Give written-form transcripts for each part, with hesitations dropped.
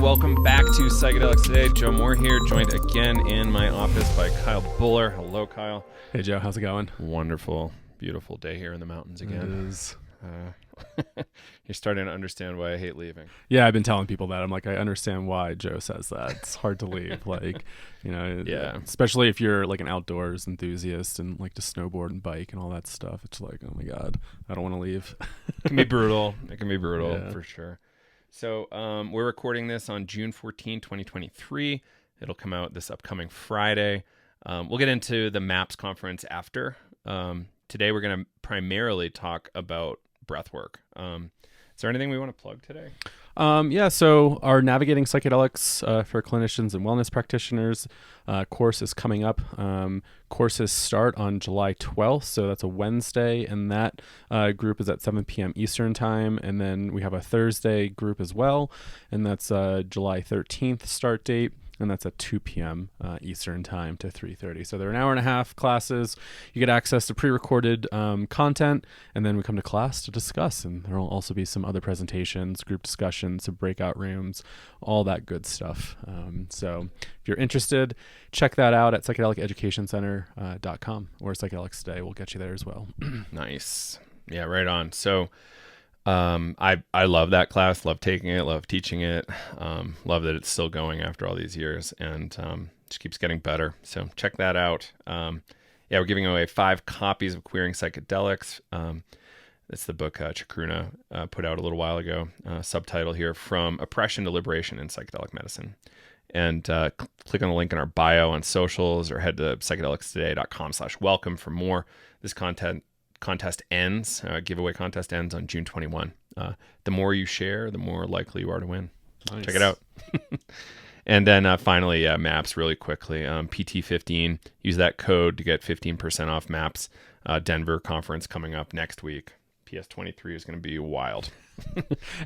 welcome back to Psychedelics Today. Joe Moore here, joined again in my office by Kyle Buller. Hello, Kyle. Hey, Joe. How's it going? Wonderful, beautiful day here in the mountains again. It is. You're starting to understand why I hate leaving. Yeah, I've been telling people that. I'm like, I understand why Joe says that. It's hard to leave. Like, you know, Yeah. Especially if you're like an outdoors enthusiast and like to snowboard and bike and all that stuff. It's like, oh my God, I don't want to leave. It can be brutal. It can be brutal Yeah. for sure. So we're recording this on June 14, 2023. It'll come out this upcoming Friday. We'll get into the MAPS conference after. Today we're going to primarily talk about breathwork. Is there anything we want to plug today? Yeah, so our Navigating Psychedelics for clinicians and wellness practitioners course is coming up. Courses start on July 12th, so that's a Wednesday, and that group is at 7 p.m. Eastern time. And then we have a Thursday group as well, and that's July 13th start date. And that's at 2 p.m. Eastern time to 3:30. So they're an hour and a half classes. You get access to pre-recorded content, and then we come to class to discuss. And there will also be some other presentations, group discussions, some breakout rooms, all that good stuff. So if you're interested, check that out at psychedeliceducationcenter.com, or Psychedelics Today will get you there as well. Nice. Yeah, right on. So I love that class, love taking it, love teaching it, love that it's still going after all these years, and just keeps getting better. So check that out. Yeah, we're giving away 5 copies of Queering Psychedelics. It's the book Chacruna put out a little while ago. Subtitle here, From Oppression to Liberation in Psychedelic Medicine. And click on the link in our bio on socials, or head to psychedelicstoday.com/welcome for more. This contest ends, giveaway contest ends on June 21. The more you share, the more likely you are to win. Nice. Check it out. And then finally, MAPS really quickly. PT15, use that code to get 15% off MAPS. Denver conference coming up next week. PS23 is going to be wild.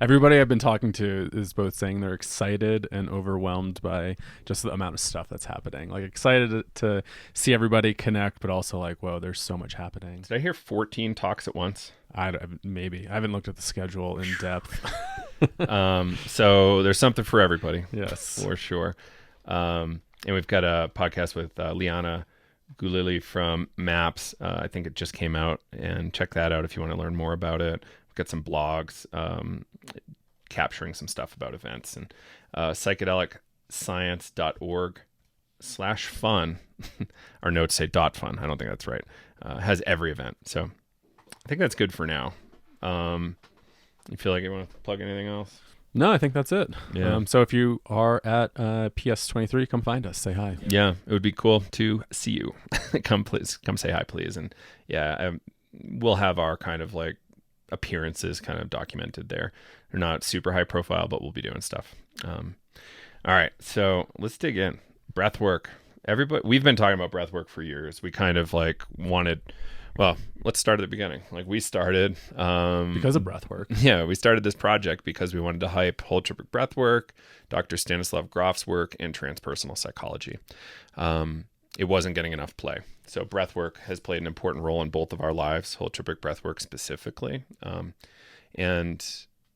Everybody I've been talking to is both saying they're excited and overwhelmed by just the amount of stuff that's happening. Like, excited to see everybody connect, but also like, whoa, there's so much happening. Did I hear 14 talks at once? Maybe. I haven't looked at the schedule in depth. So there's something for everybody. Yes. For sure. And we've got a podcast with Liana Gulili from MAPS. I think it just came out, and check that out if you want to learn more about it. We've got some blogs capturing some stuff about events, and psychedelicscience.org/fun. Our notes say .fun. I don't think that's right. Has every event. So I think that's good for now. You feel like you want to plug anything else? No, I think that's it. Yeah. So if you are at PS23, come find us. Say hi. Yeah, it would be cool to see you. Come say hi, please. And yeah, we'll have our kind of like appearances kind of documented there. They're not super high profile, but we'll be doing stuff. All right, so let's dig in. Breathwork. We've been talking about breathwork for years. We kind of like wanted. Well, let's start at the beginning. Like, we started because of breathwork. Yeah, we started this project because we wanted to hype holotropic breathwork, Dr. Stanislav Grof's work, and transpersonal psychology. It wasn't getting enough play. So breathwork has played an important role in both of our lives, holotropic breathwork specifically. And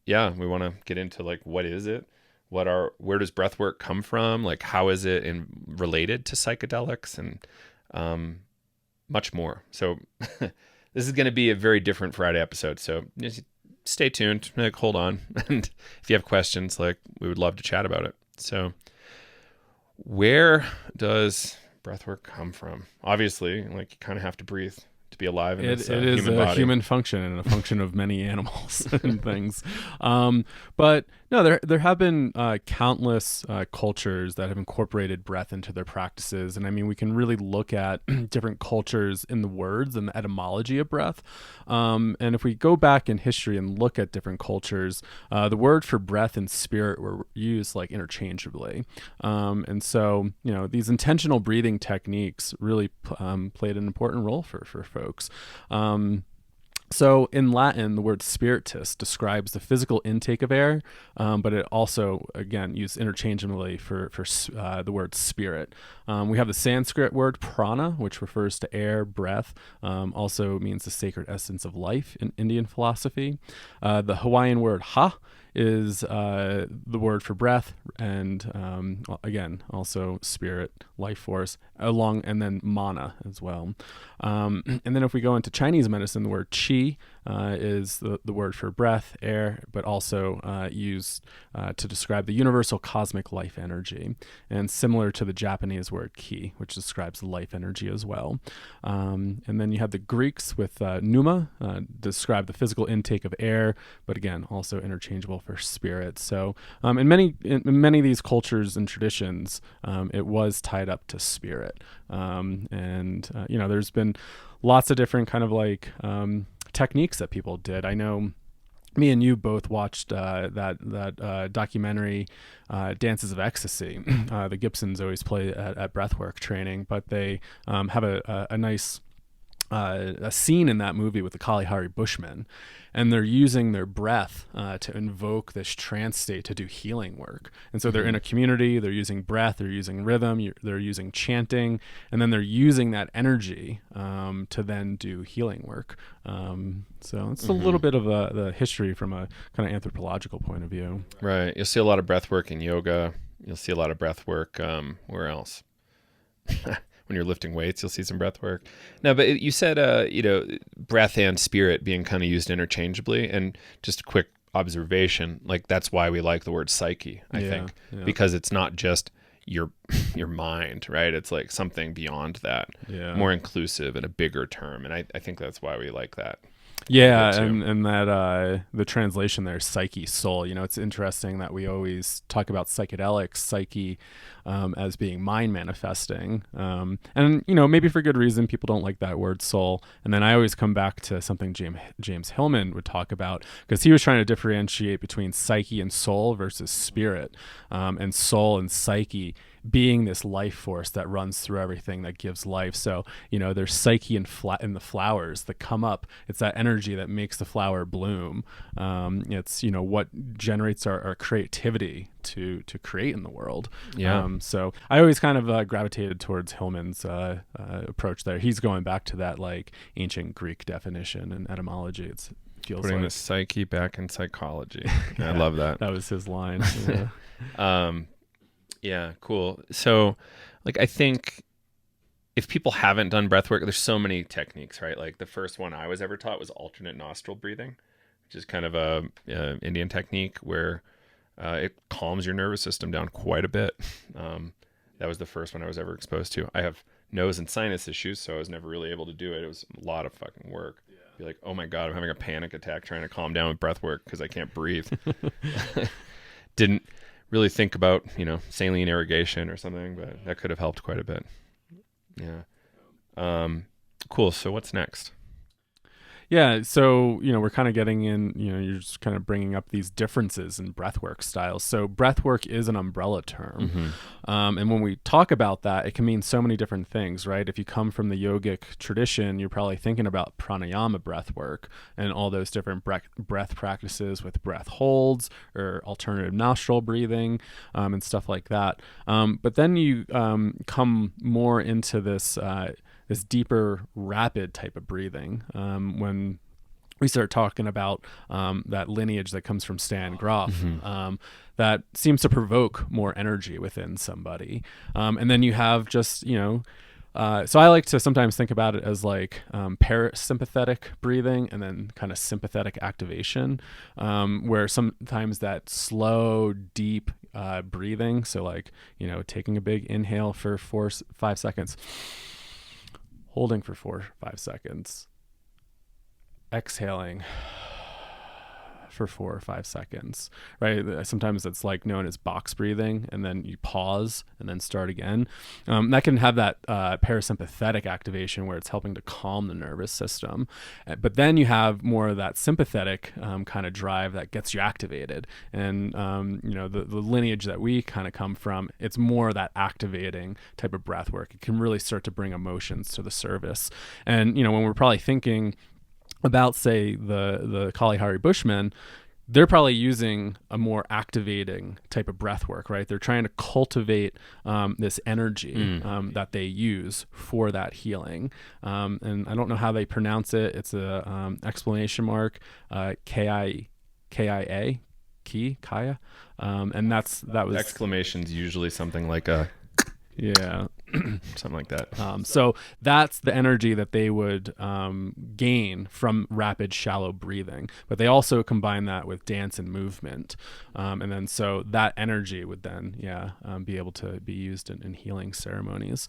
yeah, we want to get into like, what is it? Where does breathwork come from? Like, how is it related to psychedelics, and much more. So this is going to be a very different Friday episode. So just stay tuned, like, hold on. And if you have questions, like, we would love to chat about it. So where does breathwork come from? Obviously, like, you kind of have to breathe to be alive in this it is human a body. human function, and a function of many animals and things. But no, there have been countless cultures that have incorporated breath into their practices. And I mean, we can really look at different cultures in the words and the etymology of breath. And if we go back in history and look at different cultures, the word for breath and spirit were used like interchangeably. And so, you know, these intentional breathing techniques really played an important role for folks. So in Latin, the word spiritus describes the physical intake of air, but it also, again, used interchangeably for the word spirit. We have the Sanskrit word prana, which refers to air, breath, also means the sacred essence of life in Indian philosophy. The Hawaiian word ha is the word for breath, and again, also spirit, life force, and then mana as well. And then if we go into Chinese medicine, the word qi is the word for breath, air, but also used to describe the universal cosmic life energy, and similar to the Japanese word ki, which describes life energy as well. And then you have the Greeks with pneuma, describe the physical intake of air, but again, also interchangeable for spirit. So in many of these cultures and traditions, it was tied up to spirit. There's been lots of different kind of like techniques that people did. I know me and you both watched that documentary, Dances of Ecstasy. The Gibsons always play at Breathwork training, but they have a nice a scene in that movie with the Kalahari Bushmen, and they're using their breath to invoke this trance state to do healing work. And so they're in a community, they're using breath, they're using rhythm, they're using chanting, and then they're using that energy to then do healing work. So it's a little bit of the history from a kind of anthropological point of view. Right. You'll see a lot of breath work in yoga. You'll see a lot of breath work. Where else? When you're lifting weights, you'll see some breath work. No, but you said, breath and spirit being kind of used interchangeably. And just a quick observation, like that's why we like the word psyche, I think, because it's not just your mind, right? It's like something beyond that, more inclusive and a bigger term. And I think that's why we like that. Yeah, and that the translation there, psyche, soul. It's interesting that we always talk about psychedelics, psyche, as being mind manifesting, and maybe for good reason people don't like that word soul. And then I always come back to something James Hillman would talk about, because he was trying to differentiate between psyche and soul versus spirit, and soul and psyche being this life force that runs through everything that gives life. So, there's psyche in the flowers that come up. It's that energy that makes the flower bloom. It's, what generates our creativity to create in the world. So I always kind of gravitated towards Hillman's approach there. He's going back to that like ancient Greek definition and etymology. It feels putting like the psyche back in psychology. I love that. That was his line. Yeah, cool. So, I think if people haven't done breath work, there's so many techniques, right? Like the first one I was ever taught was alternate nostril breathing, which is kind of a Indian technique where it calms your nervous system down quite a bit. That was the first one I was ever exposed to. I have nose and sinus issues, so I was never really able to do it. It was a lot of fucking work. Be like, oh my God, I'm having a panic attack trying to calm down with breath work because I can't breathe. Didn't really think about, saline irrigation or something, but that could have helped quite a bit. Yeah. Cool. So what's next? Yeah, so, we're kind of getting in, you're just kind of bringing up these differences in breathwork styles. So breathwork is an umbrella term. And when we talk about that, it can mean so many different things, right? If you come from the yogic tradition, you're probably thinking about pranayama breathwork and all those different breath practices with breath holds or alternative nostril breathing, and stuff like that. But then you come more into this deeper, rapid type of breathing. When we start talking about that lineage that comes from Stan Grof, that seems to provoke more energy within somebody. And then you have just, so I like to sometimes think about it as like parasympathetic breathing and then kind of sympathetic activation, where sometimes that slow, deep breathing, so like, taking a big inhale for 4-5 seconds, holding for 4-5 seconds, exhaling for 4 or 5 seconds, right? Sometimes it's like known as box breathing, and then you pause and then start again. That can have that parasympathetic activation where it's helping to calm the nervous system. But then you have more of that sympathetic kind of drive that gets you activated. And, the lineage that we kind of come from, it's more that activating type of breath work. It can really start to bring emotions to the service. And, when we're probably thinking about, say, the Kalahari Bushmen, they're probably using a more activating type of breath work, right? They're trying to cultivate this energy that they use for that healing. And I don't know how they pronounce it. It's a exclamation mark, KIA, Kaya, and that was Exclamation's usually something like a yeah. something like that. So that's the energy that they would gain from rapid, shallow breathing. But they also combine that with dance and movement. And then so that energy would then, be able to be used in healing ceremonies.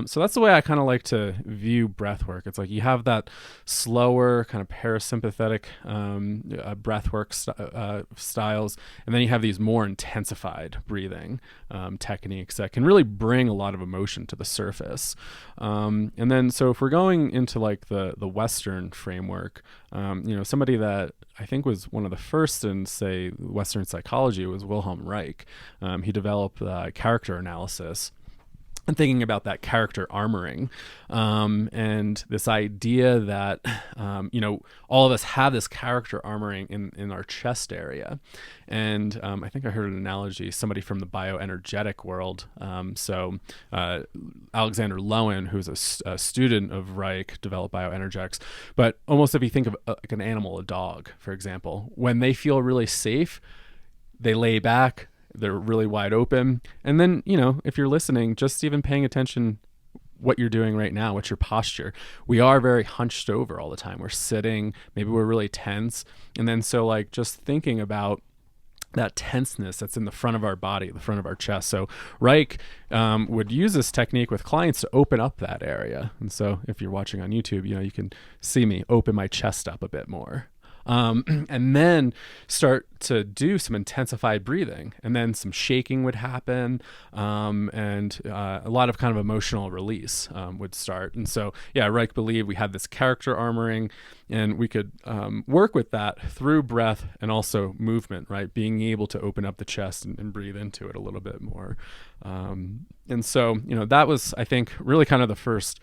So that's the way I kind of like to view breath work. It's like you have that slower kind of parasympathetic breath work styles. And then you have these more intensified breathing techniques that can really bring a lot of emotion to the surface. And then so if we're going into like the Western framework, somebody that I think was one of the first in, say, Western psychology was Wilhelm Reich. He developed character analysis and thinking about that character armoring, and this idea that all of us have this character armoring in our chest area. And I think I heard an analogy, somebody from the bioenergetic world. Alexander Lowen, who's a student of Reich, developed bioenergetics. But almost if you think of like an animal, a dog, for example, when they feel really safe, they lay back, they're really wide open. And then, if you're listening, just even paying attention what you're doing right now, what's your posture. We are very hunched over all the time. We're sitting, maybe we're really tense. And then so like just thinking about that tenseness that's in the front of our body, the front of our chest. So Reich would use this technique with clients to open up that area. And so if you're watching on YouTube, you can see me open my chest up a bit more. And then start to do some intensified breathing, and then some shaking would happen, and a lot of kind of emotional release would start. And so, Reich believed we had this character armoring, and we could work with that through breath and also movement, right? Being able to open up the chest and breathe into it a little bit more. And so, that was, I think, really kind of the first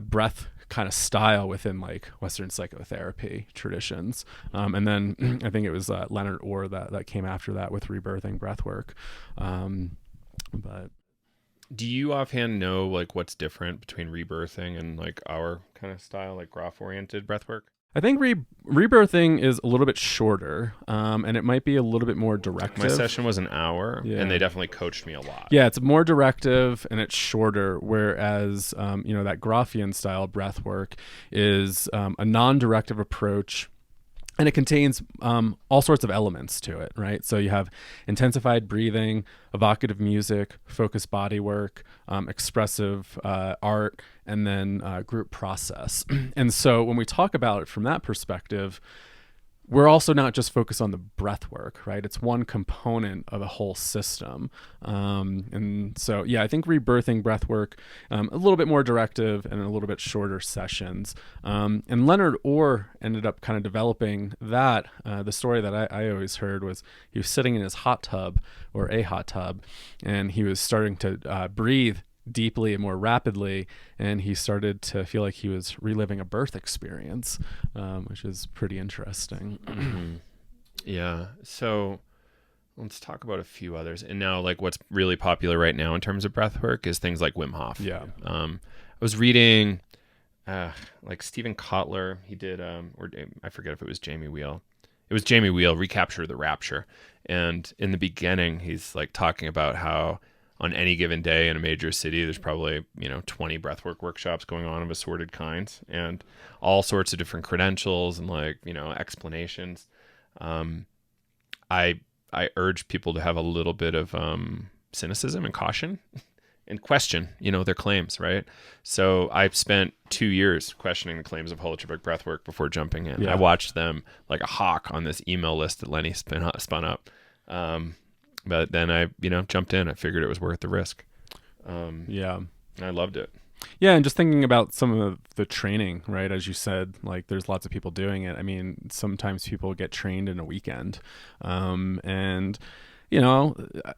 breath kind of style within like Western psychotherapy traditions. And then I think it was Leonard Orr that came after that with rebirthing breathwork. But do you offhand know like what's different between rebirthing and like our kind of style, like Grof oriented breathwork? I think rebirthing is a little bit shorter, and it might be a little bit more directive. My session was an hour, and they definitely coached me a lot. Yeah, it's more directive and it's shorter, whereas that Grofian style breath work is a non-directive approach. And it contains all sorts of elements to it, right? So you have intensified breathing, evocative music, focused body work, expressive art, and then group process. And so when we talk about it from that perspective, we're also not just focused on the breath work, right? It's one component of a whole system. And so, I think rebirthing breath work, a little bit more directive and a little bit shorter sessions. And Leonard Orr ended up kind of developing that. The story that I always heard was he was sitting in his hot tub, or a hot tub, and he was starting to breathe deeply and more rapidly, and he started to feel like he was reliving a birth experience, which is pretty interesting. Mm-hmm. Yeah. So let's talk about a few others. And now, like, what's really popular right now in terms of breath work is things like Wim Hof. Yeah. I was reading like Stephen Kotler. He did, or I forget if it was Jamie Wheel. It was Jamie Wheel, Recapture the Rapture. And in the beginning, he's like talking about how on any given day in a major city, there's probably, 20 breathwork workshops going on of assorted kinds and all sorts of different credentials and like, explanations. I urge people to have a little bit of cynicism and caution and question, their claims, right? So I spent 2 years questioning the claims of holotropic breathwork before jumping in. Yeah. I watched them like a hawk on this email list that Lenny spun up. But then I, jumped in. I figured it was worth the risk. I loved it. Yeah, and just thinking about some of the training, right? As you said, like there's lots of people doing it. I mean, sometimes people get trained in a weekend. And,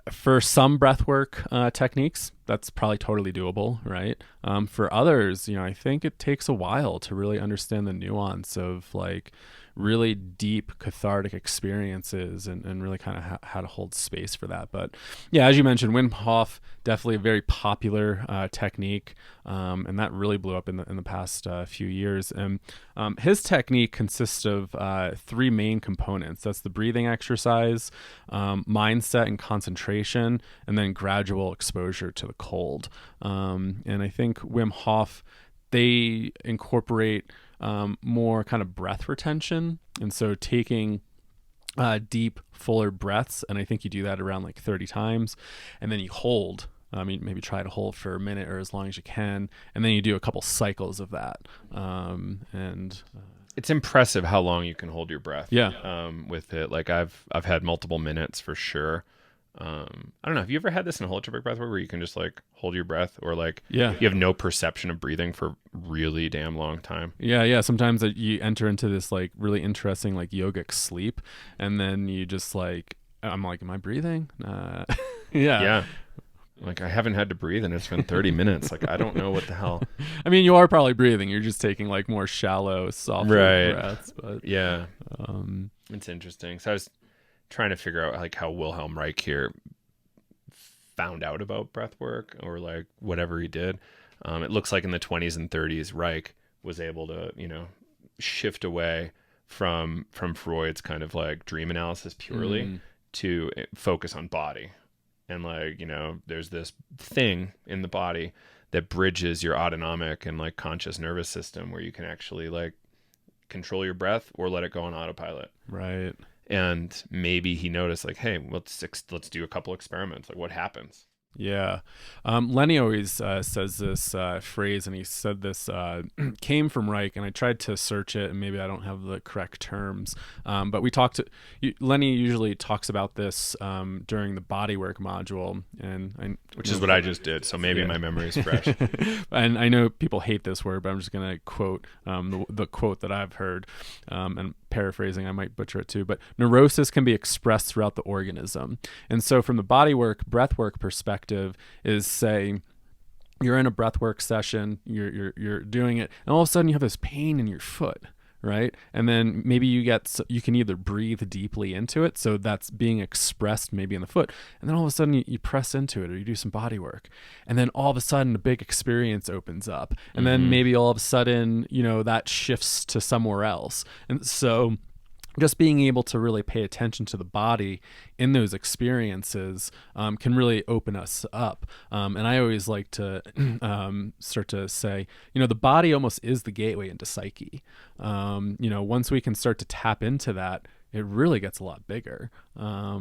for some breathwork techniques, that's probably totally doable, right? For others, I think it takes a while to really understand the nuance of like really deep cathartic experiences, and really kind of how to hold space for that. But yeah, as you mentioned, Wim Hof, definitely a very popular technique, and that really blew up in the past few years. And his technique consists of three main components. That's the breathing exercise, mindset and concentration, and then gradual exposure to the cold. And I think Wim Hof, they incorporate more kind of breath retention, and so taking deep, fuller breaths, and I think you do that around like 30 times, and then you hold. You maybe try to hold for a minute or as long as you can, and then you do a couple cycles of that. It's impressive how long you can hold your breath. Yeah. With it, like I've had multiple minutes for sure. I don't know. Have you ever had this in holotropic breathwork where you can just like hold your breath, or like you have no perception of breathing for really damn long time? Yeah. Sometimes you enter into this like really interesting like yogic sleep, and then you just like, I'm like, am I breathing? Yeah. Like I haven't had to breathe and it's been 30 minutes. Like I don't know what the hell. I mean, you are probably breathing. You're just taking like more shallow, softer breaths. But yeah, it's interesting. So I was trying to figure out like how Wilhelm Reich here found out about breath work, or like whatever he did. It looks like in the 20s and 30s, Reich was able to, shift away from Freud's kind of like dream analysis purely to focus on body. And like, there's this thing in the body that bridges your autonomic and like conscious nervous system where you can actually like control your breath or let it go on autopilot. Right. And maybe he noticed like, hey, let's do a couple experiments. Like what happens? Yeah. Lenny always says this phrase, and he said this came from Reich, and I tried to search it, and maybe I don't have the correct terms. But Lenny usually talks about this during the bodywork module, which is what I just did. So maybe my memory is fresh. And I know people hate this word, but I'm just going to quote the quote that I've heard, and paraphrasing, I might butcher it too, but neurosis can be expressed throughout the organism. And so from the bodywork, breathwork perspective is, say, you're in a breathwork session, you're doing it, and all of a sudden you have this pain in your foot, right? And then maybe you can either breathe deeply into it, so that's being expressed maybe in the foot, and then all of a sudden you press into it, or you do some body work, and then all of a sudden a big experience opens up, and then maybe all of a sudden that shifts to somewhere else. And so just being able to really pay attention to the body in those experiences can really open us up. And I always like to start to say, the body almost is the gateway into psyche. Once we can start to tap into that, it really gets a lot bigger. I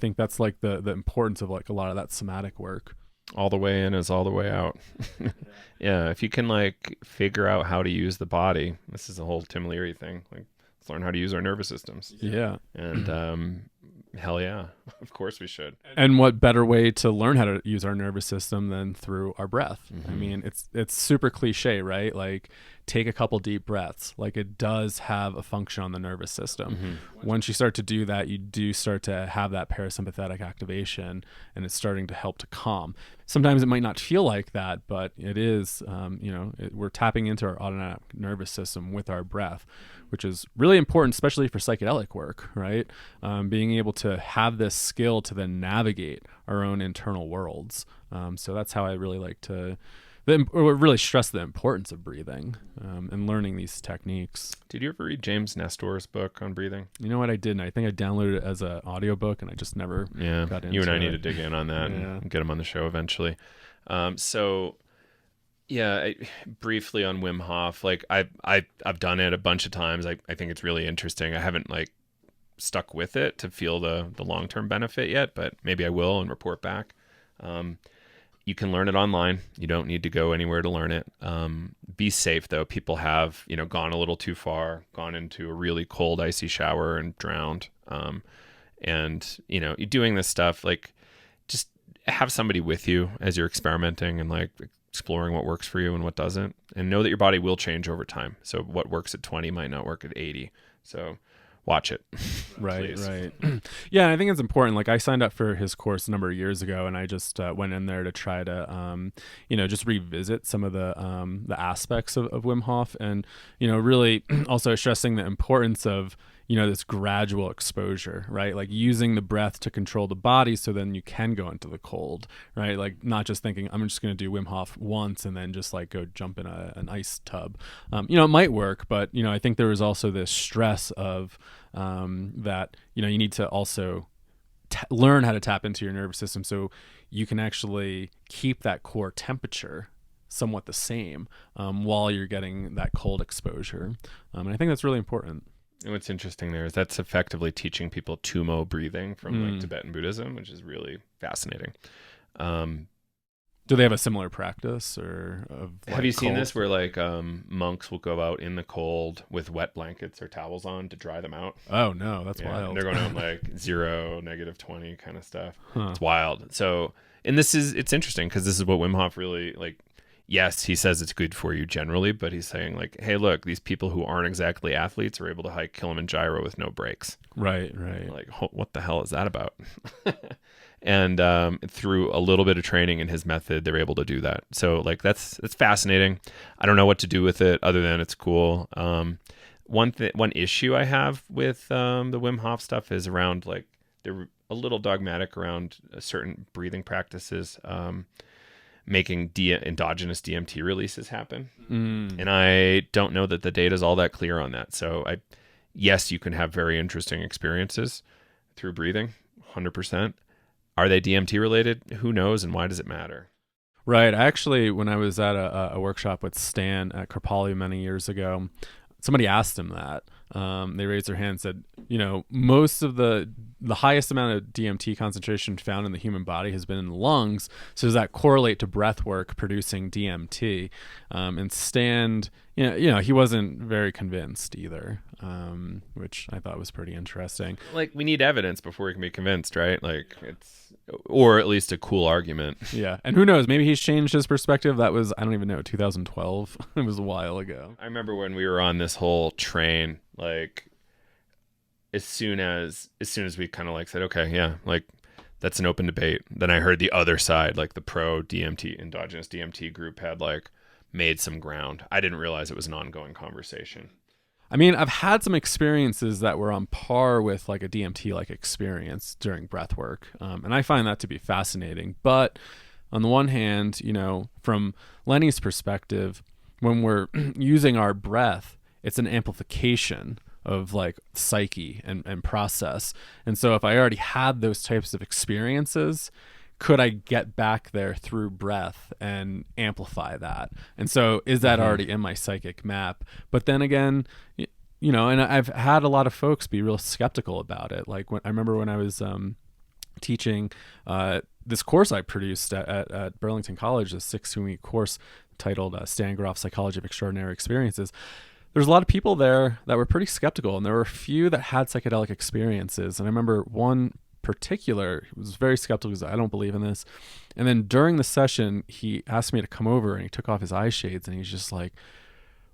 think that's like the importance of like a lot of that somatic work. All the way in is all the way out. Yeah, if you can like figure out how to use the body, this is the whole Tim Leary thing. Like, let's learn how to use our nervous systems. Yeah. And hell yeah, of course we should. And what better way to learn how to use our nervous system than through our breath? I mean, it's super cliche, right? Like, take a couple deep breaths. Like, it does have a function on the nervous system. Once you start to do that, you do start to have that parasympathetic activation, and it's starting to help to calm. Sometimes it might not feel like that, but it is, we're tapping into our autonomic nervous system with our breath, which is really important, especially for psychedelic work, right? Being able to have this skill to then navigate our own internal worlds. So that's how I really like to really stress the importance of breathing and learning these techniques. Did you ever read James Nestor's book on breathing? You know what? I didn't. I think I downloaded it as an audiobook, and I just never got into it. You and I need to dig in on that and get him on the show eventually. Briefly on Wim Hof, like I've done it a bunch of times. I think it's really interesting. I haven't like stuck with it to feel the long-term benefit yet, but maybe I will and report back. You can learn it online. You don't need to go anywhere to learn it. Be safe though. People have, gone a little too far, gone into a really cold, icy shower and drowned. You're doing this stuff, like just have somebody with you as you're experimenting and like exploring what works for you and what doesn't, and know that your body will change over time. So what works at 20 might not work at 80. So watch it. Right, Please. right. Yeah, and I think it's important. Like I signed up for his course a number of years ago, and I just went in there to try to, just revisit some of the aspects of Wim Hof, and really also stressing the importance of this gradual exposure, right? Like using the breath to control the body, so then you can go into the cold, right? Like not just thinking I'm just going to do Wim Hof once and then just like go jump in an ice tub. It might work, but I think there was also this stress of that you need to also learn how to tap into your nervous system so you can actually keep that core temperature somewhat the same while you're getting that cold exposure. And I think that's really important. And what's interesting there is that's effectively teaching people Tumo breathing from like Tibetan Buddhism, which is really fascinating. Do they have a similar practice or have you seen this where like monks will go out in the cold with wet blankets or towels on to dry them out? Oh no, that's wild. They're going out like 0, -20 kind of stuff. It's wild. So, and it's interesting because this is what Wim Hof really like. Yes, he says it's good for you generally, but he's saying like, hey, look, these people who aren't exactly athletes are able to hike Kilimanjaro with no breaks. Right. Like, what the hell is that about? And through a little bit of training in his method, they're able to do that. So like, that's fascinating. I don't know what to do with it other than it's cool. One issue I have with the Wim Hof stuff is around like, they're a little dogmatic around certain breathing practices. Making endogenous DMT releases happen. And I don't know that the data is all that clear on that. So yes, you can have very interesting experiences through breathing, 100%. Are they DMT related? Who knows, and why does it matter? Right. Actually, when I was at a workshop with Stan at Kripalu many years ago, somebody asked him that. They raised their hand and said, most of the highest amount of DMT concentration found in the human body has been in the lungs. So does that correlate to breath work producing DMT? And Stan, he wasn't very convinced either, which I thought was pretty interesting. Like, we need evidence before we can be convinced, right? Like, or at least a cool argument. Yeah. And who knows, maybe he's changed his perspective. That was, I don't even know, 2012. It was a while ago. I remember when we were on this whole train, like as soon as we kind of like said, okay, yeah, like that's an open debate. Then I heard the other side, like the pro DMT, endogenous DMT group had like made some ground. I didn't realize it was an ongoing conversation. I mean, I've had some experiences that were on par with like a DMT-like experience during breath work. And I find that to be fascinating. But on the one hand, from Lenny's perspective, when we're using our breath, it's an amplification of like psyche and process. And so if I already had those types of experiences, could I get back there through breath and amplify that? And so is that already in my psychic map? But then again, and I've had a lot of folks be real skeptical about it. Like I remember when I was teaching this course I produced at Burlington College, a 16-week course titled Stan Grof Psychology of Extraordinary Experiences. There's a lot of people there that were pretty skeptical, and there were a few that had psychedelic experiences. And I remember one particular was very skeptical because I don't believe in this. And then during the session, he asked me to come over, and he took off his eye shades, and he's just like,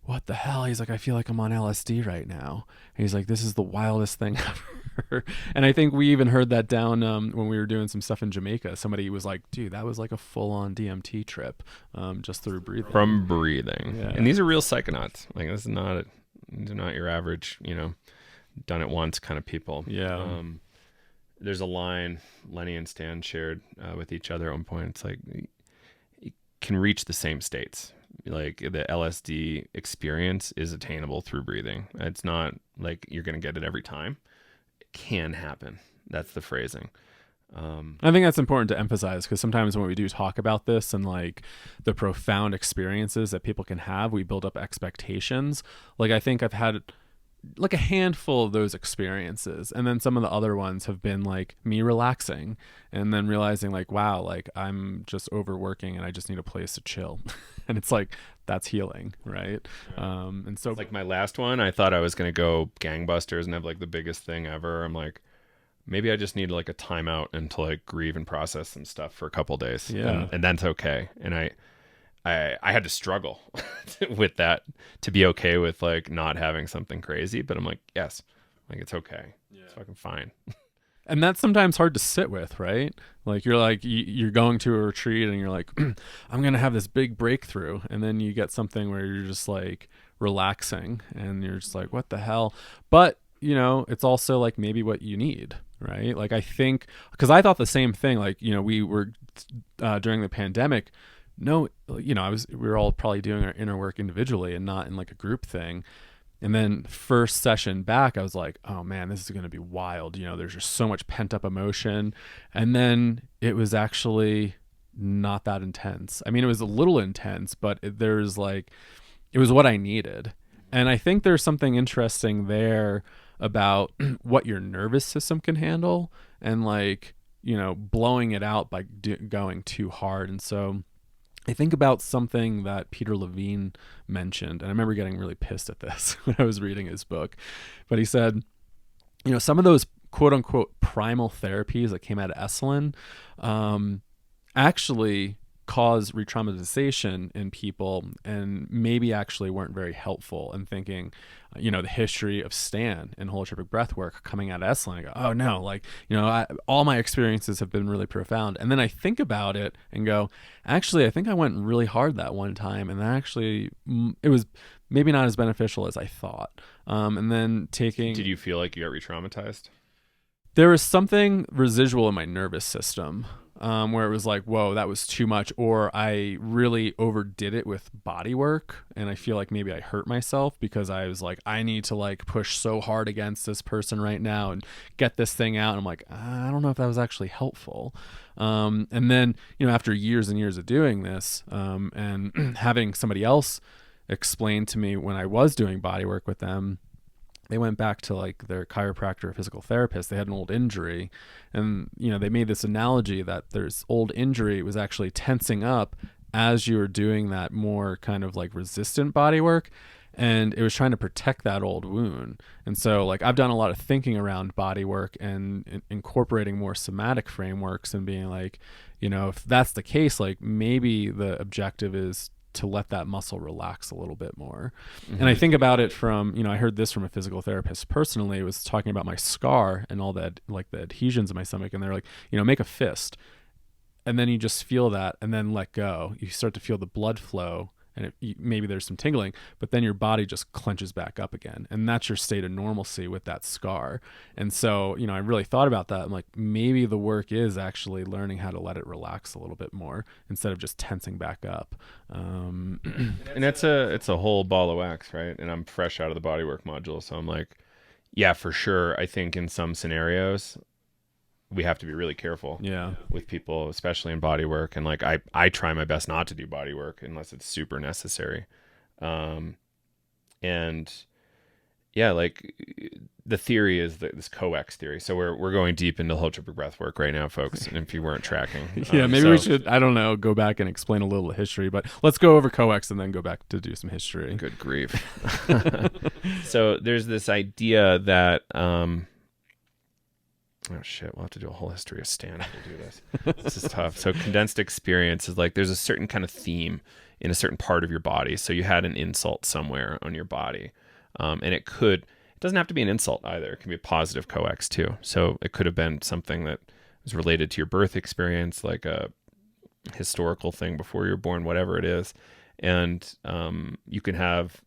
what the hell? He's like, I feel like I'm on LSD right now. And he's like, this is the wildest thing ever. And I think we even heard that down when we were doing some stuff in Jamaica. Somebody was like, dude, that was like a full-on DMT trip just through breathing. From breathing. Yeah. And these are real psychonauts. Like, this is not your average, done it once kind of people. Yeah. There's a line Lenny and Stan shared with each other at one point. It's like, you can reach the same states. Like the LSD experience is attainable through breathing. It's not like you're going to get it every time. It can happen. That's the phrasing. I think that's important to emphasize because sometimes when we do talk about this and like the profound experiences that people can have, we build up expectations. Like I think I've had like a handful of those experiences, and then some of the other ones have been like me relaxing and then realizing like, wow, like I'm just overworking and I just need a place to chill. And it's like, that's healing, right? Yeah. And so like my last one, I thought I was going to go gangbusters and have like the biggest thing ever. I'm like, maybe I just need like a timeout and to like grieve and process some stuff for a couple days. Yeah. And that's okay. And I had to struggle with that to be okay with like not having something crazy, but I'm like, yes, Like, it's okay. It's fucking fine. And that's sometimes hard to sit with, right? Like you're going to a retreat and you're like, I'm going to have this big breakthrough. And then you get something where you're just like relaxing and you're just like, what the hell? But, it's also like maybe what you need, right? Like I think, because I thought the same thing, like, we were during the pandemic, we were all probably doing our inner work individually and not in like a group thing. And then first session back, I was like, oh man, this is going to be wild. There's just so much pent up emotion. And then it was actually not that intense. I mean, it was a little intense, but it was what I needed. And I think there's something interesting there about what your nervous system can handle and like, blowing it out by going too hard. And so I think about something that Peter Levine mentioned, and I remember getting really pissed at this when I was reading his book, but he said, some of those quote unquote primal therapies that came out of Esalen actually cause re-traumatization in people and maybe actually weren't very helpful in thinking, the history of Stan and holotropic breathwork coming out of Esalen. I go, oh no, like, all my experiences have been really profound. And then I think about it and go, actually, I think I went really hard that one time. And that actually, it was maybe not as beneficial as I thought. And then Did you feel like you got re-traumatized? There was something residual in my nervous system. Where it was like, whoa, that was too much, or I really overdid it with body work, and I feel like maybe I hurt myself because I was like, I need to like push so hard against this person right now and get this thing out. And I'm like, I don't know if that was actually helpful. And then, after years and years of doing this, and having somebody else explain to me when I was doing body work with them, they went back to like their chiropractor or physical therapist. They had an old injury, and they made this analogy that there's old injury was actually tensing up as you were doing that more kind of like resistant body work, and it was trying to protect that old wound. And so like I've done a lot of thinking around body work and incorporating more somatic frameworks and being like, if that's the case, like maybe the objective is to let that muscle relax a little bit more. Mm-hmm. And I think about it from, I heard this from a physical therapist personally. It was talking about my scar and all that, like the adhesions in my stomach. And they're like, make a fist. And then you just feel that and then let go. You start to feel the blood flow and maybe there's some tingling, but then your body just clenches back up again. And that's your state of normalcy with that scar. And so, I really thought about that. I'm like, maybe the work is actually learning how to let it relax a little bit more instead of just tensing back up. And it's a whole ball of wax, right? And I'm fresh out of the bodywork module. So I'm like, yeah, for sure. I think in some scenarios, we have to be really careful with people, especially in body work. And like, I try my best not to do body work unless it's super necessary. And yeah, like the theory is this COEX theory. So we're going deep into holotropic breath work right now, folks. And if you weren't tracking, maybe we should, I don't know, go back and explain a little history, but let's go over COEX and then go back to do some history. Good grief. So there's this idea that, oh shit, we'll have to do a whole history of Stan if we do this. This is tough. So condensed experience is like there's a certain kind of theme in a certain part of your body. So you had an insult somewhere on your body. And it doesn't have to be an insult either. It can be a positive COEX too. So it could have been something that was related to your birth experience, like a historical thing before you were born, whatever it is. And you can have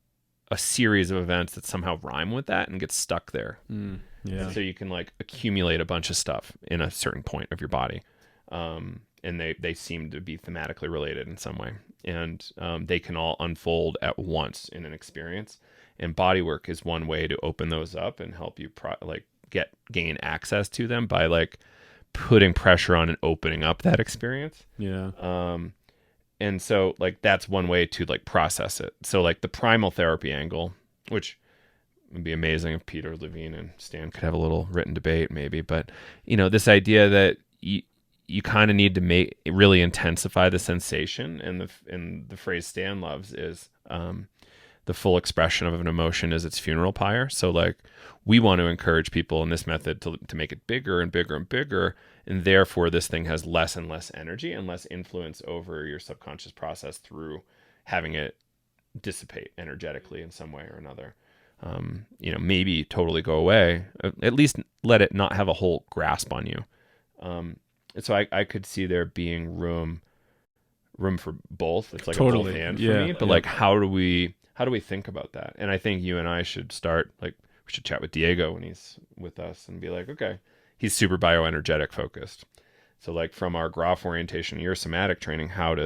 a series of events that somehow rhyme with that and get stuck there. Yeah. So you can like accumulate a bunch of stuff in a certain point of your body. And they seem to be thematically related in some way. And they can all unfold at once in an experience. And body work is one way to open those up and help you gain access to them by like putting pressure on and opening up that experience. Yeah. And so like that's one way to like process it. So like the primal therapy angle, which would be amazing if Peter Levine and Stan could have a little written debate maybe, but this idea that you kind of need to really intensify the sensation, and the phrase Stan loves is the full expression of an emotion is its funeral pyre. So like we want to encourage people in this method to make it bigger and bigger and bigger, and therefore this thing has less and less energy and less influence over your subconscious process through having it dissipate energetically in some way or another. maybe totally go away. At least let it not have a whole grasp on you. And so I could see there being room for both. It's like Totally. a both and Yeah, for me. But yeah. like, how do we think about that? And I think you and I should start, like, we should chat with Diego when he's with us and be like, okay, he's super bioenergetic focused. So like from our Grof orientation, your somatic training, how would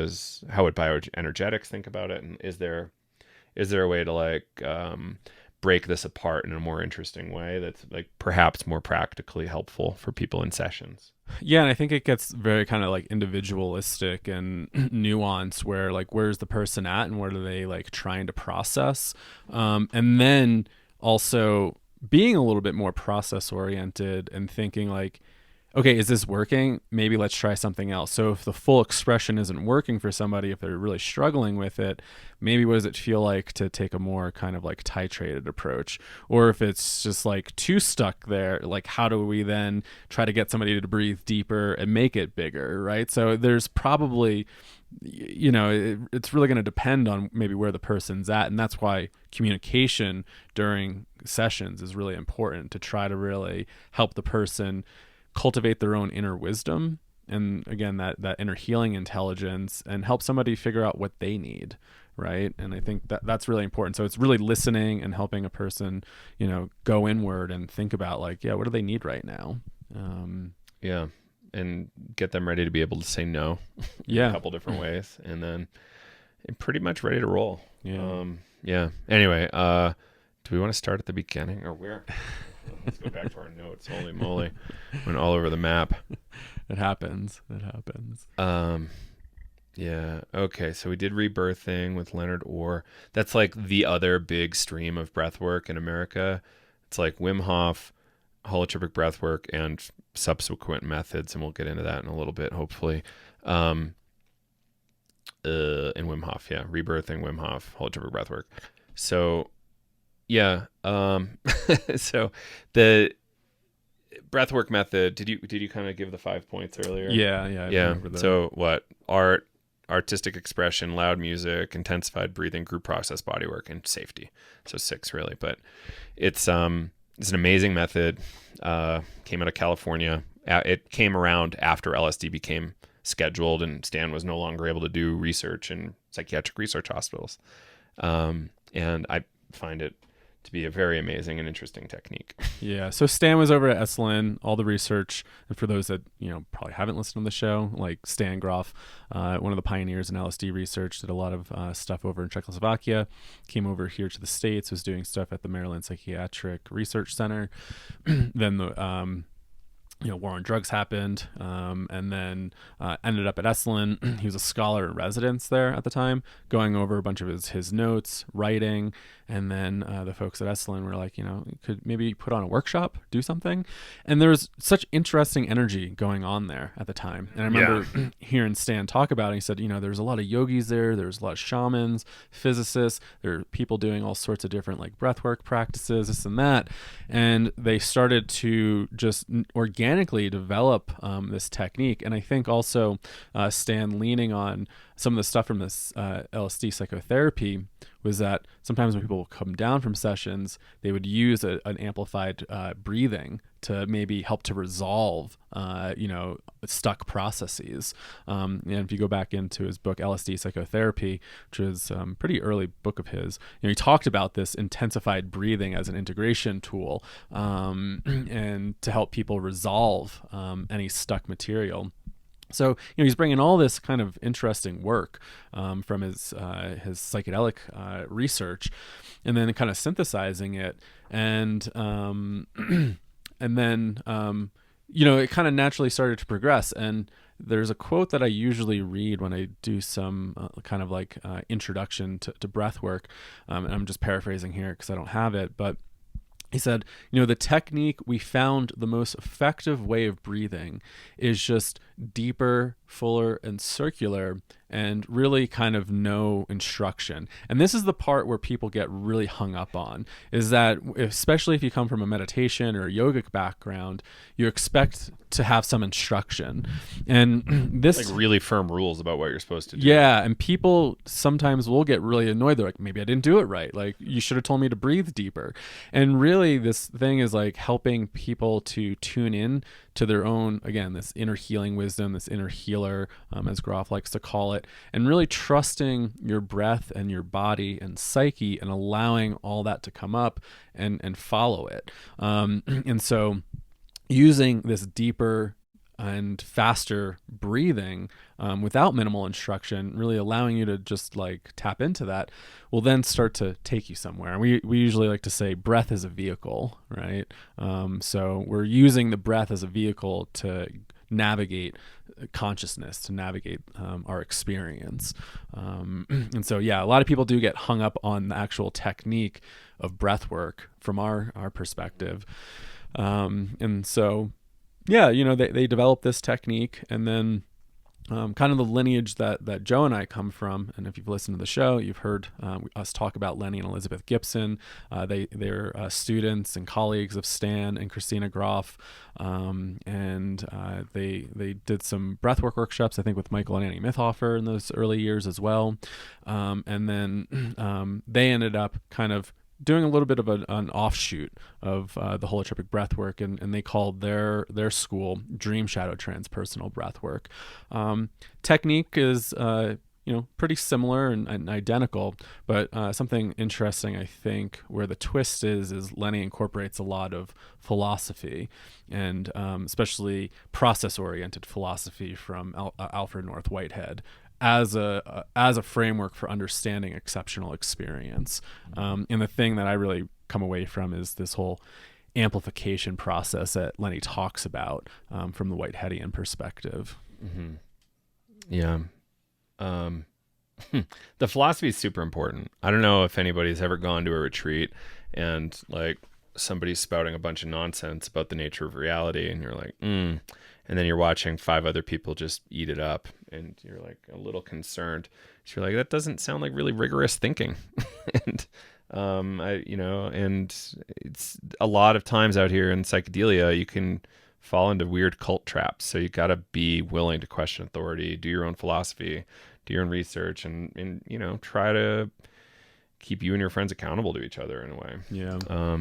bioenergetics think about it? And is there a way to like break this apart in a more interesting way that's like perhaps more practically helpful for people in sessions? Yeah, and I think it gets very kind of like individualistic and nuanced, where like where's the person at and what are they like trying to process, and then also being a little bit more process oriented and thinking like, okay, is this working? Maybe let's try something else. So if the full expression isn't working for somebody, if they're really struggling with it, maybe what does it feel like to take a more kind of like titrated approach? Or if it's just like too stuck there, like how do we then try to get somebody to breathe deeper and make it bigger, right? So there's probably, it's really going to depend on maybe where the person's at. And that's why communication during sessions is really important, to try to really help the person cultivate their own inner wisdom, and again that inner healing intelligence, and help somebody figure out what they need, right? And I think that's really important. So it's really listening and helping a person go inward and think about like, what do they need right now. And get them ready to be able to say no in a couple different ways, and then pretty much ready to roll. Anyway, do we want to start at the beginning or where? Let's go back to our notes. Holy moly. Went all over the map. It happens. Yeah. Okay. So we did Rebirthing with Leonard Orr. That's like the other big stream of breathwork in America. It's like Wim Hof, holotropic breathwork, and subsequent methods. And we'll get into that in a little bit, hopefully. In Wim Hof. Yeah. Rebirthing, Wim Hof, holotropic breathwork. So yeah. So the breathwork method, did you kind of give the 5 points earlier? Yeah. Yeah. So what? Artistic expression, loud music, intensified breathing, group process, bodywork, and safety. So 6 really, but it's an amazing method. Came out of California. It came around after LSD became scheduled and Stan was no longer able to do research in psychiatric research hospitals. And I find it to be a very amazing and interesting technique. Yeah. So Stan was over at Esalen, all the research. And for those that, probably haven't listened to the show, like Stan Grof, one of the pioneers in LSD research, did a lot of stuff over in Czechoslovakia, came over here to the States, was doing stuff at the Maryland Psychiatric Research Center. Then the, war on drugs happened, and then ended up at Esalen. He was a scholar in residence there at the time, going over a bunch of his notes, writing, and then the folks at Esalen were like, could maybe put on a workshop, do something. And there was such interesting energy going on there at the time. And I remember hearing Stan talk about it. He said, there's a lot of yogis there. There's a lot of shamans, physicists. There are people doing all sorts of different like breathwork practices, this and that. And they started to just organically develop this technique. And I think also Stan leaning on some of the stuff from this LSD psychotherapy was that sometimes when people would come down from sessions, they would use an amplified breathing to maybe help to resolve, stuck processes. And if you go back into his book, LSD Psychotherapy, which is a pretty early book of his, he talked about this intensified breathing as an integration tool and to help people resolve any stuck material. So he's bringing all this kind of interesting work from his psychedelic research, and then kind of synthesizing it, and then it kind of naturally started to progress. And there's a quote that I usually read when I do some kind of like introduction to breath work, and I'm just paraphrasing here because I don't have it, but he said, the technique we found the most effective way of breathing is just deeper, fuller, and circular, and really kind of no instruction. And this is the part where people get really hung up on, is that especially if you come from a meditation or a yogic background, you expect to have some instruction. And this like really firm rules about what you're supposed to do. Yeah, and people sometimes will get really annoyed. They're like, maybe I didn't do it right. Like, you should have told me to breathe deeper. And really, this thing is like helping people to tune in to their own, again, this inner healing wisdom, this inner healer, as Grof likes to call it, and really trusting your breath and your body and psyche and allowing all that to come up and follow it. And so using this deeper and faster breathing without minimal instruction, really allowing you to just like tap into that, will then start to take you somewhere. And we usually like to say breath is a vehicle, right? So we're using the breath as a vehicle to navigate consciousness, to navigate our experience. And so, yeah, a lot of people do get hung up on the actual technique of breath work from our perspective. And so, yeah, they developed this technique, and then kind of the lineage that Joe and I come from. And if you've listened to the show, you've heard us talk about Lenny and Elizabeth Gibson. They're students and colleagues of Stan and Christina Grof. And they did some breathwork workshops, I think, with Michael and Annie Mithofer in those early years as well. And then they ended up kind of doing a little bit of an offshoot of the holotropic breathwork, and they called their school Dream Shadow Transpersonal Breathwork. Technique is pretty similar and identical, but something interesting, I think, where the twist is Lenny incorporates a lot of philosophy, and especially process-oriented philosophy from Alfred North Whitehead, as a framework for understanding exceptional experience. And the thing that I really come away from is this whole amplification process that Lenny talks about from the Whiteheadian perspective. Mm-hmm. Yeah. The philosophy is super important. I don't know if anybody's ever gone to a retreat and like somebody's spouting a bunch of nonsense about the nature of reality, and you're like, and then you're watching 5 other people just eat it up, and you're like a little concerned. So you're like, that doesn't sound like really rigorous thinking. And and it's a lot of times out here in psychedelia, you can fall into weird cult traps. So you got to be willing to question authority, do your own philosophy, do your own research, and try to keep you and your friends accountable to each other in a way. Yeah.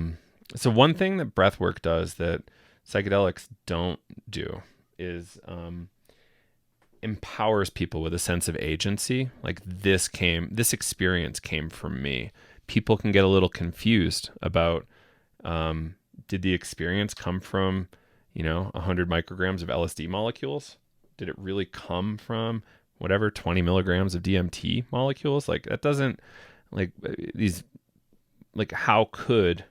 So one thing that breathwork does that psychedelics don't do is empowers people with a sense of agency. Like this experience came from me. People can get a little confused about, did the experience come from, 100 micrograms of LSD molecules? Did it really come from 20 milligrams of DMT molecules? Like that doesn't, like these, like how could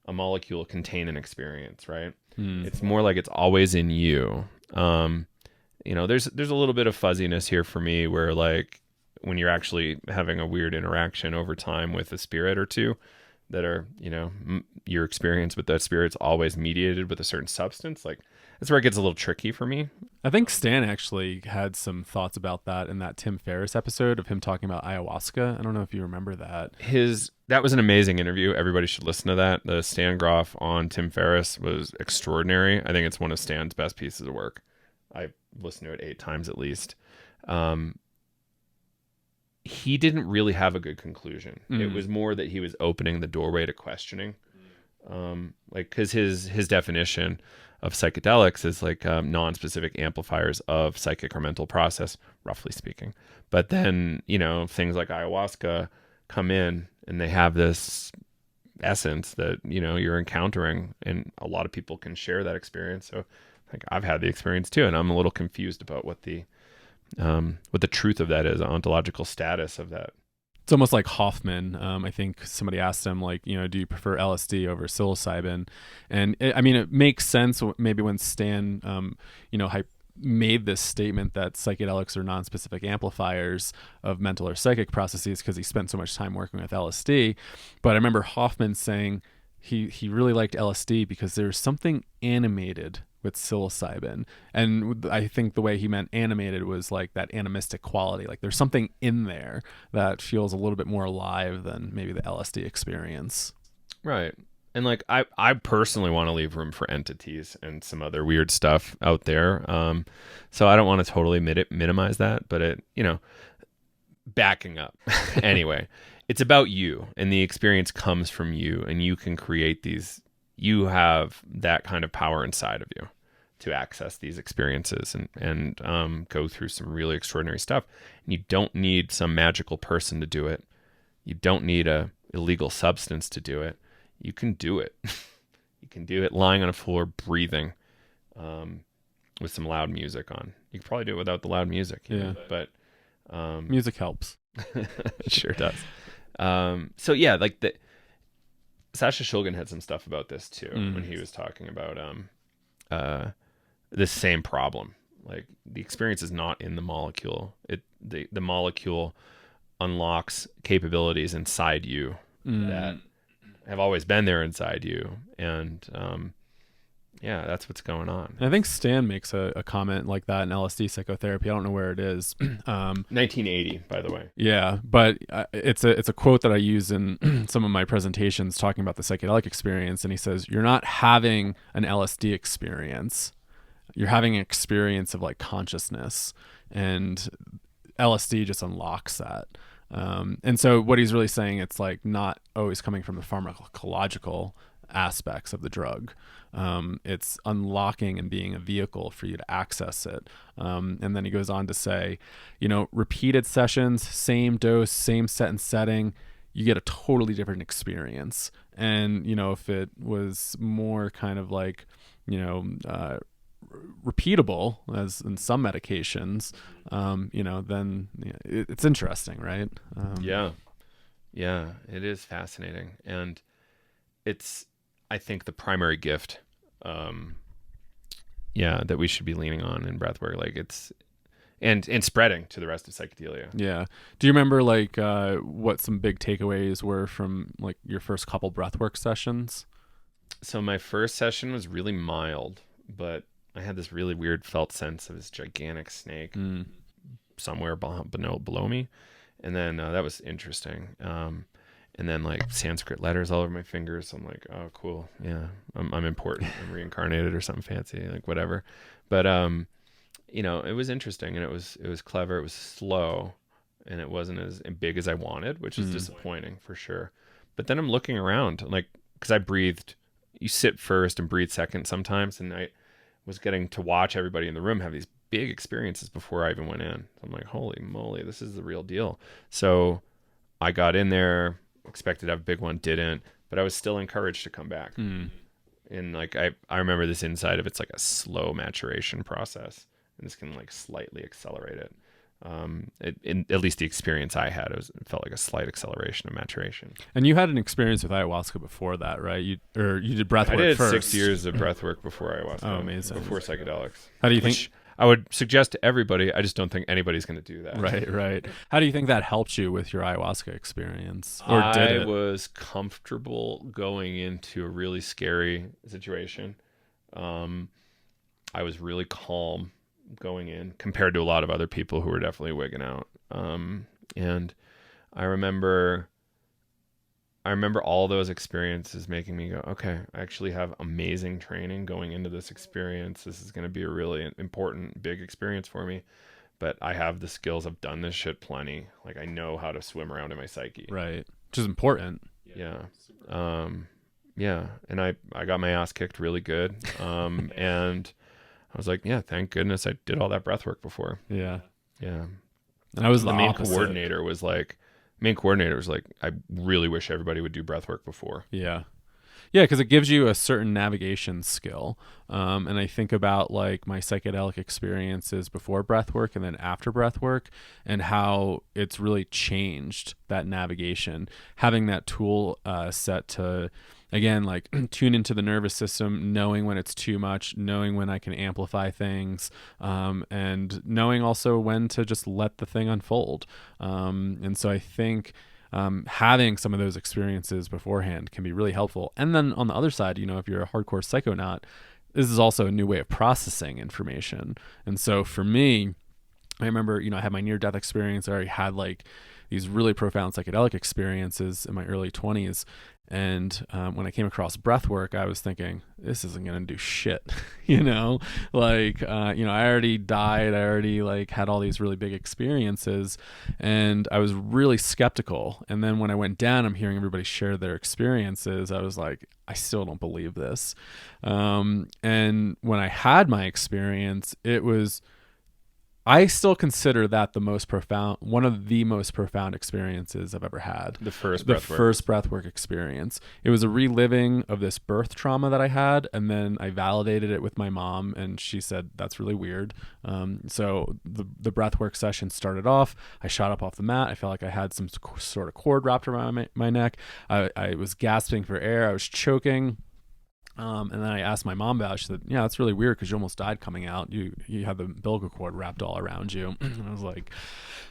a molecule contain an experience, right? It's more like it's always in you. There's a little bit of fuzziness here for me where like when you're actually having a weird interaction over time with a spirit or two that are, your experience with that spirit's always mediated with a certain substance. Like that's where it gets a little tricky for me. I think Stan actually had some thoughts about that in that Tim Ferriss episode of him talking about ayahuasca. I don't know if you remember that. That was an amazing interview. Everybody should listen to that. The Stan Grof on Tim Ferriss was extraordinary. I think it's one of Stan's best pieces of work. I listened to it 8 times at least. He didn't really have a good conclusion. It was more that he was opening the doorway to questioning. Because his definition of psychedelics is like non-specific amplifiers of psychic or mental process, roughly speaking. But then, things like ayahuasca come in and they have this essence that, you're encountering, and a lot of people can share that experience. So like I've had the experience too, and I'm a little confused about what the truth of that is, the ontological status of that. It's almost like Hoffman. I think somebody asked him, like, do you prefer LSD over psilocybin? And it makes sense maybe when Stan, made this statement that psychedelics are non-specific amplifiers of mental or psychic processes because he spent so much time working with LSD. But I remember Hoffman saying he really liked LSD because there's something animated with psilocybin. And I think the way he meant animated was like that animistic quality. Like there's something in there that feels a little bit more alive than maybe the LSD experience. Right. And like I personally want to leave room for entities and some other weird stuff out there. So I don't want to totally minimize that, but it, backing up. Anyway, it's about you, and the experience comes from you, and you can create these. You have that kind of power inside of you to access these experiences and go through some really extraordinary stuff. And you don't need some magical person to do it. You don't need a illegal substance to do it. You can do it. You can do it lying on a floor, breathing, with some loud music on. You can probably do it without the loud music. Yeah. But music helps. it sure does. So yeah, like Sasha Shulgin had some stuff about this too when he was talking about this same problem. Like the experience is not in the molecule. The molecule unlocks capabilities inside you that have always been there inside you, and yeah, that's what's going on. And I think Stan makes a comment like that in LSD psychotherapy. I don't know where it is. 1980, by the way. Yeah, but it's a quote that I use in some of my presentations talking about the psychedelic experience, and he says, "You're not having an LSD experience. You're having an experience of like consciousness, and LSD just unlocks that." And so what he's really saying, it's like not always coming from the pharmacological aspects of the drug. It's unlocking and being a vehicle for you to access it. And then he goes on to say, repeated sessions, same dose, same set and setting, you get a totally different experience. And, if it was more kind of like, repeatable as in some medications, then it's interesting, right? Yeah, it is fascinating. And it's, I think, the primary gift, that we should be leaning on in breathwork. Like it's, and spreading to the rest of psychedelia. Yeah. Do you remember like what some big takeaways were from like your first couple breathwork sessions? So my first session was really mild, but I had this really weird felt sense of this gigantic snake somewhere below me. And then that was interesting. And then like Sanskrit letters all over my fingers. So I'm like, oh, cool. Yeah, I'm important. I'm reincarnated or something fancy, like whatever. But, it was interesting, and it was clever. It was slow, and it wasn't as big as I wanted, which is disappointing for sure. But then I'm looking around, like, because I breathed, you sit first and breathe second sometimes. And I was getting to watch everybody in the room have these big experiences before I even went in. I'm like, holy moly, this is the real deal. So I got in there, expected to have a big one, didn't, but I was still encouraged to come back. And like I remember this inside of it's like a slow maturation process, and this can like slightly accelerate it. At least the experience I had, it felt like a slight acceleration of maturation. And you had an experience with ayahuasca before that, right? You did breathwork. I did first. 6 years of breathwork before ayahuasca. Oh, amazing! Before psychedelics. How do you think? I would suggest to everybody. I just don't think anybody's going to do that. Right. How do you think that helped you with your ayahuasca experience? Or did it? I was comfortable going into a really scary situation. I was really calm going in compared to a lot of other people who were definitely wigging out. And I remember all those experiences making me go, okay, I actually have amazing training going into this experience. This is going to be a really important, big experience for me. But I have the skills. I've done this shit plenty. Like I know how to swim around in my psyche. Right. Which is important. Yeah. Yeah. And I got my ass kicked really good. And I was like, yeah, thank goodness I did all that breath work before. Yeah. Yeah. And I was the main coordinator was like, I really wish everybody would do breath work before. Yeah. Yeah, because it gives you a certain navigation skill. And I think about like my psychedelic experiences before breath work and then after breath work, and how it's really changed that navigation. Having that tool set to, again, like tune into the nervous system, knowing when it's too much, knowing when I can amplify things, and knowing also when to just let the thing unfold. And so I think having some of those experiences beforehand can be really helpful. And then on the other side, if you're a hardcore psychonaut, is also a new way of processing information. And so for me, I remember, I had my near-death experience. I already had like these really profound psychedelic experiences in my early 20s. And when I came across breathwork, I was thinking, this isn't going to do shit, I already died. I already like had all these really big experiences, and I was really skeptical. And then when I went down, I'm hearing everybody share their experiences. I was like, I still don't believe this. And when I had my experience, I still consider that one of the most profound experiences I've ever had. The first breathwork experience. It was a reliving of this birth trauma that I had, and then I validated it with my mom, and she said, that's really weird. So the breathwork session started off. I shot up off the mat. I felt like I had some sort of cord wrapped around my neck. I was gasping for air. I was choking. And then I asked my mom about it. She said, yeah, that's really weird because you almost died coming out. You had the umbilical cord wrapped all around you. And I was like,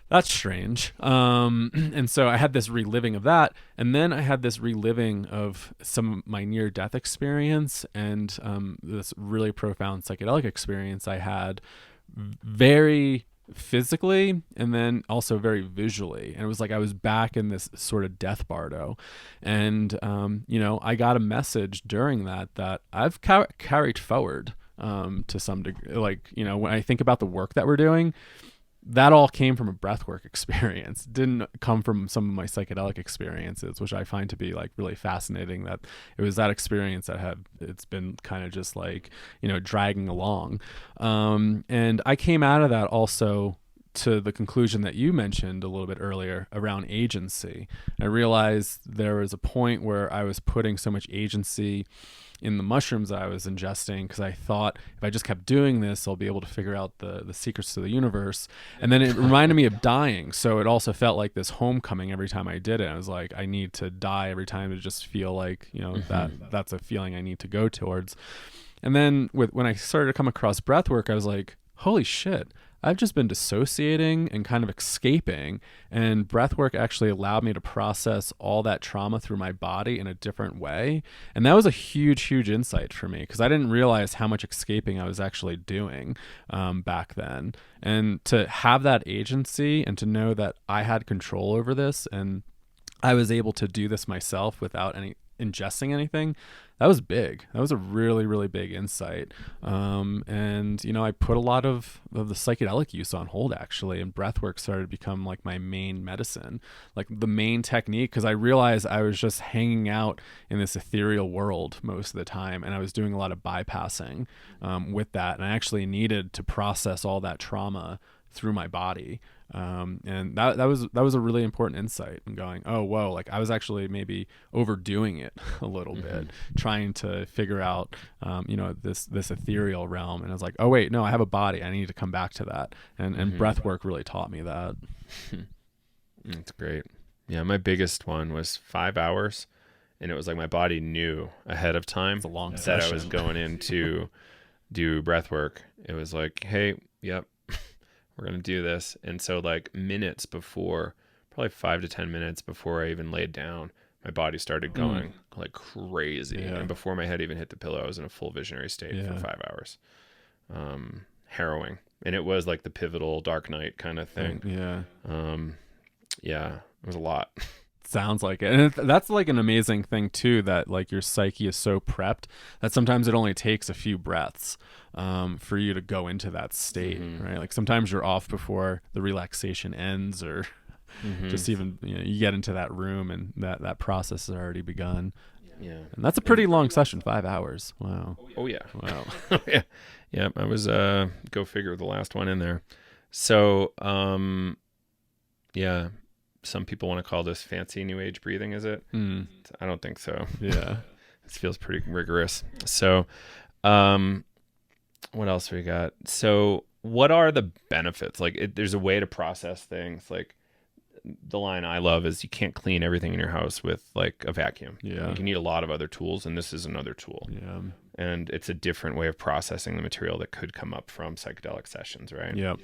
that's strange. And so I had this reliving of that. And then I had this reliving of some of my near-death experience and this really profound psychedelic experience I had, very physically and then also very visually. And it was like I was back in this sort of death bardo. And I got a message during that I've carried forward to some degree. Like, when I think about the work that we're doing, that all came from a breathwork experience. It didn't come from some of my psychedelic experiences, which I find to be like really fascinating, that it was that experience that it's been kind of just like, dragging along. And I came out of that also to the conclusion that you mentioned a little bit earlier around agency. I realized there was a point where I was putting so much agency in the mushrooms I was ingesting, because I thought if I just kept doing this, I'll be able to figure out the secrets to the universe. And then it reminded me of dying. So it also felt like this homecoming every time I did it. I was like, I need to die every time to just feel like, that's a feeling I need to go towards. And then when I started to come across breathwork, I was like, holy shit, I've just been dissociating and kind of escaping, and breathwork actually allowed me to process all that trauma through my body in a different way. And that was a huge, huge insight for me, because I didn't realize how much escaping I was actually doing back then. And to have that agency and to know that I had control over this and I was able to do this myself without ingesting anything, that was big. That was a really, really big insight. And, I put a lot of the psychedelic use on hold, actually, and breathwork started to become like my main medicine, like the main technique, because I realized I was just hanging out in this ethereal world most of the time, and I was doing a lot of bypassing with that. And I actually needed to process all that trauma through my body. And that was a really important insight, and going, oh, whoa, like I was actually maybe overdoing it a little bit, trying to figure out, this ethereal realm. And I was like, oh wait, no, I have a body. I need to come back to that. And breath work really taught me that. That's great. Yeah. My biggest one was 5 hours, and it was like my body knew ahead of time a long that session. I was going in to do breath work. It was like, hey, yep, we're going to do this. And so like minutes before, probably 5 to 10 minutes before I even laid down, my body started going like crazy. Yeah. And before my head even hit the pillow, I was in a full visionary state for 5 hours. Harrowing. And it was like the pivotal dark night kind of thing. Yeah, it was a lot. Sounds like it. And that's like an amazing thing too, that like your psyche is so prepped that sometimes it only takes a few breaths for you to go into that state, right? Like sometimes you're off before the relaxation ends, or just even you get into that room and that process has already begun. Yeah. And that's a pretty long session, 5 hours. Wow. Oh yeah. Wow. Yeah. Yeah. I was go figure, the last one in there. So yeah. Some people want to call this fancy new age breathing, is it? I don't think so. Yeah. It feels pretty rigorous. So what else we got? So what are the benefits? Like there's a way to process things. Like the line I love is you can't clean everything in your house with like a vacuum. Yeah. Like, you need a lot of other tools, and this is another tool. Yeah. And it's a different way of processing the material that could come up from psychedelic sessions, right? Yep.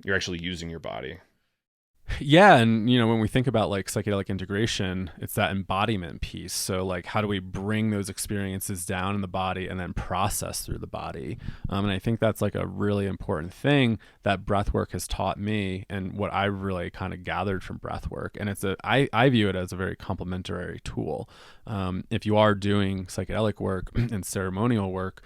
You're actually using your body. Yeah, and when we think about like psychedelic integration, it's that embodiment piece. So like, how do we bring those experiences down in the body and then process through the body? And I think that's like a really important thing that breathwork has taught me, and what I really kind of gathered from breathwork. And I view it as a very complementary tool. If you are doing psychedelic work and ceremonial work,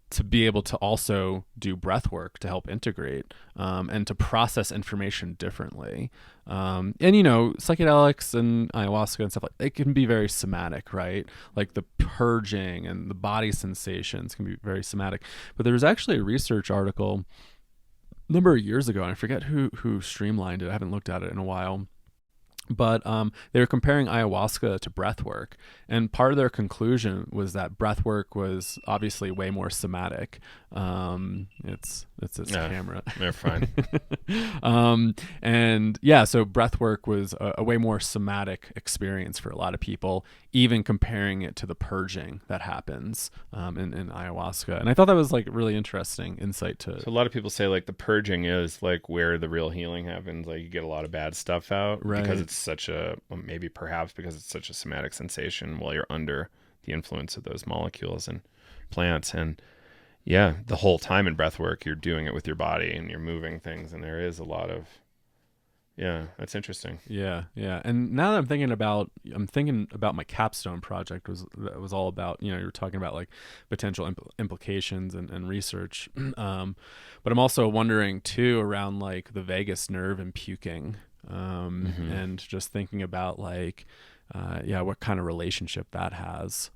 to be able to also do breath work to help integrate and to process information differently. And psychedelics and ayahuasca and stuff, like it can be very somatic, right? Like the purging and the body sensations can be very somatic. But there was actually a research article a number of years ago, and I forget who streamlined it. I haven't looked at it in a while. But they were comparing ayahuasca to breathwork, and part of their conclusion was that breathwork was obviously way more somatic. It's this camera. They're fine. And yeah, so breathwork was a way more somatic experience for a lot of people, even comparing it to the purging that happens in ayahuasca. And I thought that was like really interesting insight to. So a lot of people say like the purging is like where the real healing happens. Like you get a lot of bad stuff out, right? Because it's perhaps because it's such a somatic sensation while you're under the influence of those molecules and plants. And yeah, the whole time in breath work, you're doing it with your body and you're moving things. And there is a lot of, that's interesting. Yeah. And now that I'm thinking about my capstone project that was all about, you were talking about like potential implications and research. But I'm also wondering too around like the vagus nerve and puking. And just thinking about like, what kind of relationship that has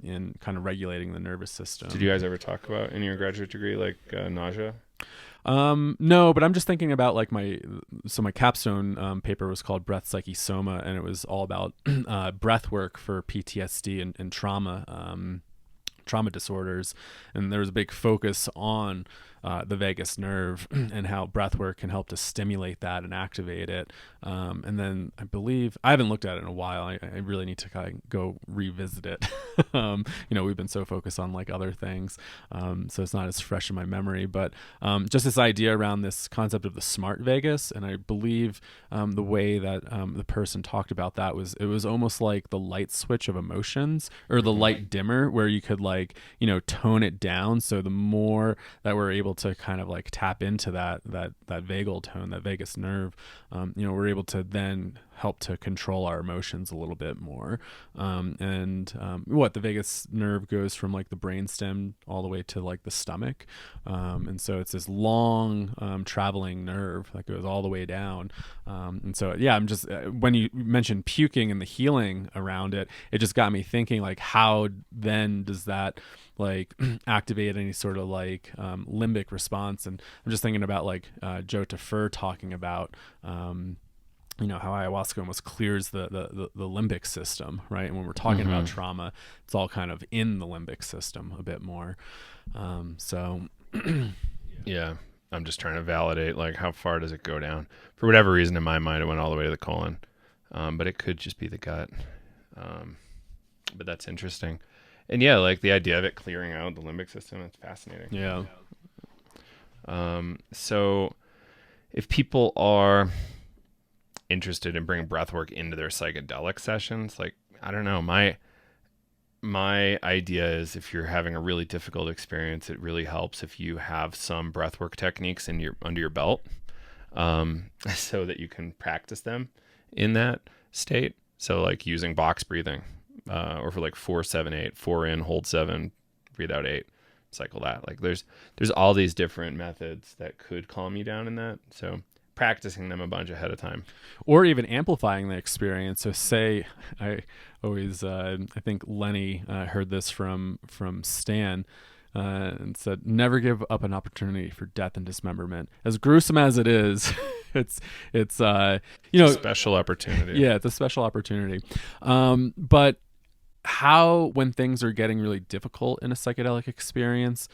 in kind of regulating the nervous system. Did you guys ever talk about in your graduate degree, like nausea? No, but I'm just thinking about like my capstone paper was called Breath Psyche Soma, and it was all about breath work for PTSD and trauma disorders. And there was a big focus on the vagus nerve and how breathwork can help to stimulate that and activate it. And then I believe, I haven't looked at it in a while. I really need to kind of go revisit it. We've been so focused on like other things. So it's not as fresh in my memory, but just this idea around this concept of the smart vagus. And I believe the way that the person talked about that was, it was almost like the light switch of emotions, or the light dimmer, where you could like, tone it down. So the more that we're able to kind of like tap into that vagal tone, that vagus nerve, we're able to then help to control our emotions a little bit more. The vagus nerve goes from like the brainstem all the way to like the stomach. And so it's this long traveling nerve that goes all the way down. And so, I'm just, when you mentioned puking and the healing around it, it just got me thinking like, how then does that like activate any sort of like limbic response? And I'm just thinking about like Joe Tafur talking about how ayahuasca almost clears the limbic system, right? And when we're talking about trauma, it's all kind of in the limbic system a bit more. Yeah, I'm just trying to validate like how far does it go down? For whatever reason, in my mind, it went all the way to the colon, but it could just be the gut. But that's interesting. And yeah, like the idea of it clearing out the limbic system, it's fascinating. Yeah. So if people are interested in bringing breathwork into their psychedelic sessions, like, I don't know, my idea is if you're having a really difficult experience, it really helps if you have some breathwork techniques under your belt, so that you can practice them in that state. So like using box breathing, or for like 4-7-8, 4 in, hold 7, breathe out 8, cycle that. Like there's all these different methods that could calm you down in that. So practicing them a bunch ahead of time, or even amplifying the experience. So say, I always I think Lenny heard this from Stan, and said, never give up an opportunity for death and dismemberment. As gruesome as it is, it's a special opportunity. Yeah, it's a special opportunity. But how, when things are getting really difficult in a psychedelic experience,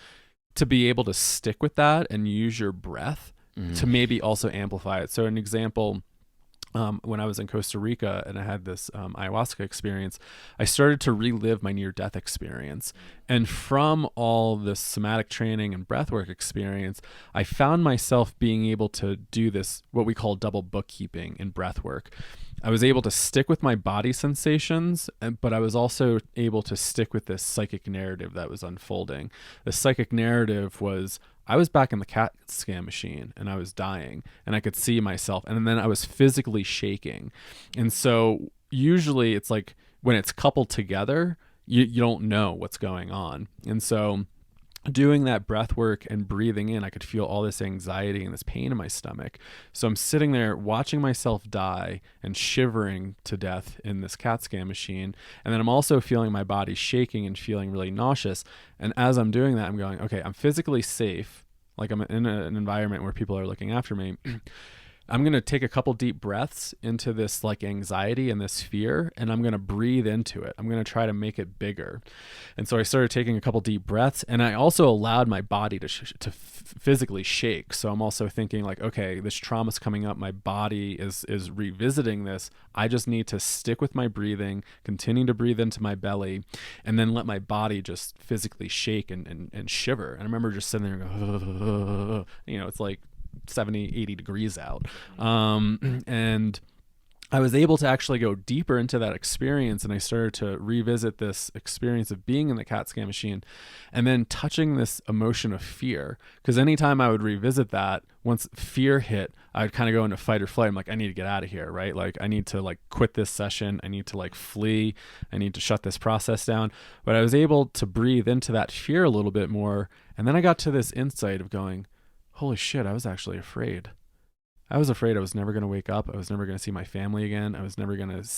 to be able to stick with that and use your breath to maybe also amplify it. So an example when I was in Costa Rica and I had this ayahuasca experience, I started to relive my near-death experience. And from all this somatic training and breathwork experience, I found myself being able to do this, what we call double bookkeeping in breathwork. I was able to stick with my body sensations, but I was also able to stick with this psychic narrative that was unfolding. The psychic narrative was, I was back in the CAT scan machine and I was dying and I could see myself, and then I was physically shaking. And so usually it's like when it's coupled together, you don't know what's going on. And so doing that breath work and breathing in, I could feel all this anxiety and this pain in my stomach. So I'm sitting there watching myself die and shivering to death in this CAT scan machine. And then I'm also feeling my body shaking and feeling really nauseous. And as I'm doing that, I'm going, okay, I'm physically safe. Like I'm in an environment where people are looking after me. I'm going to take a couple deep breaths into this like anxiety and this fear, and I'm going to breathe into it. I'm going to try to make it bigger. And so I started taking a couple deep breaths, and I also allowed my body to physically shake. So I'm also thinking like, okay, this trauma's coming up. My body is revisiting this. I just need to stick with my breathing, continue to breathe into my belly, and then let my body just physically shake and shiver. And I remember just sitting there and going, it's like 70, 80 degrees out. And I was able to actually go deeper into that experience, and I started to revisit this experience of being in the CAT scan machine and then touching this emotion of fear. Because anytime I would revisit that, once fear hit, I would kind of go into fight or flight. I'm like, I need to get out of here, right? Like I need to like quit this session. I need to like flee. I need to shut this process down. But I was able to breathe into that fear a little bit more. And then I got to this insight of going, holy shit, I was actually afraid. I was afraid I was never going to wake up. I was never going to see my family again. I was never going to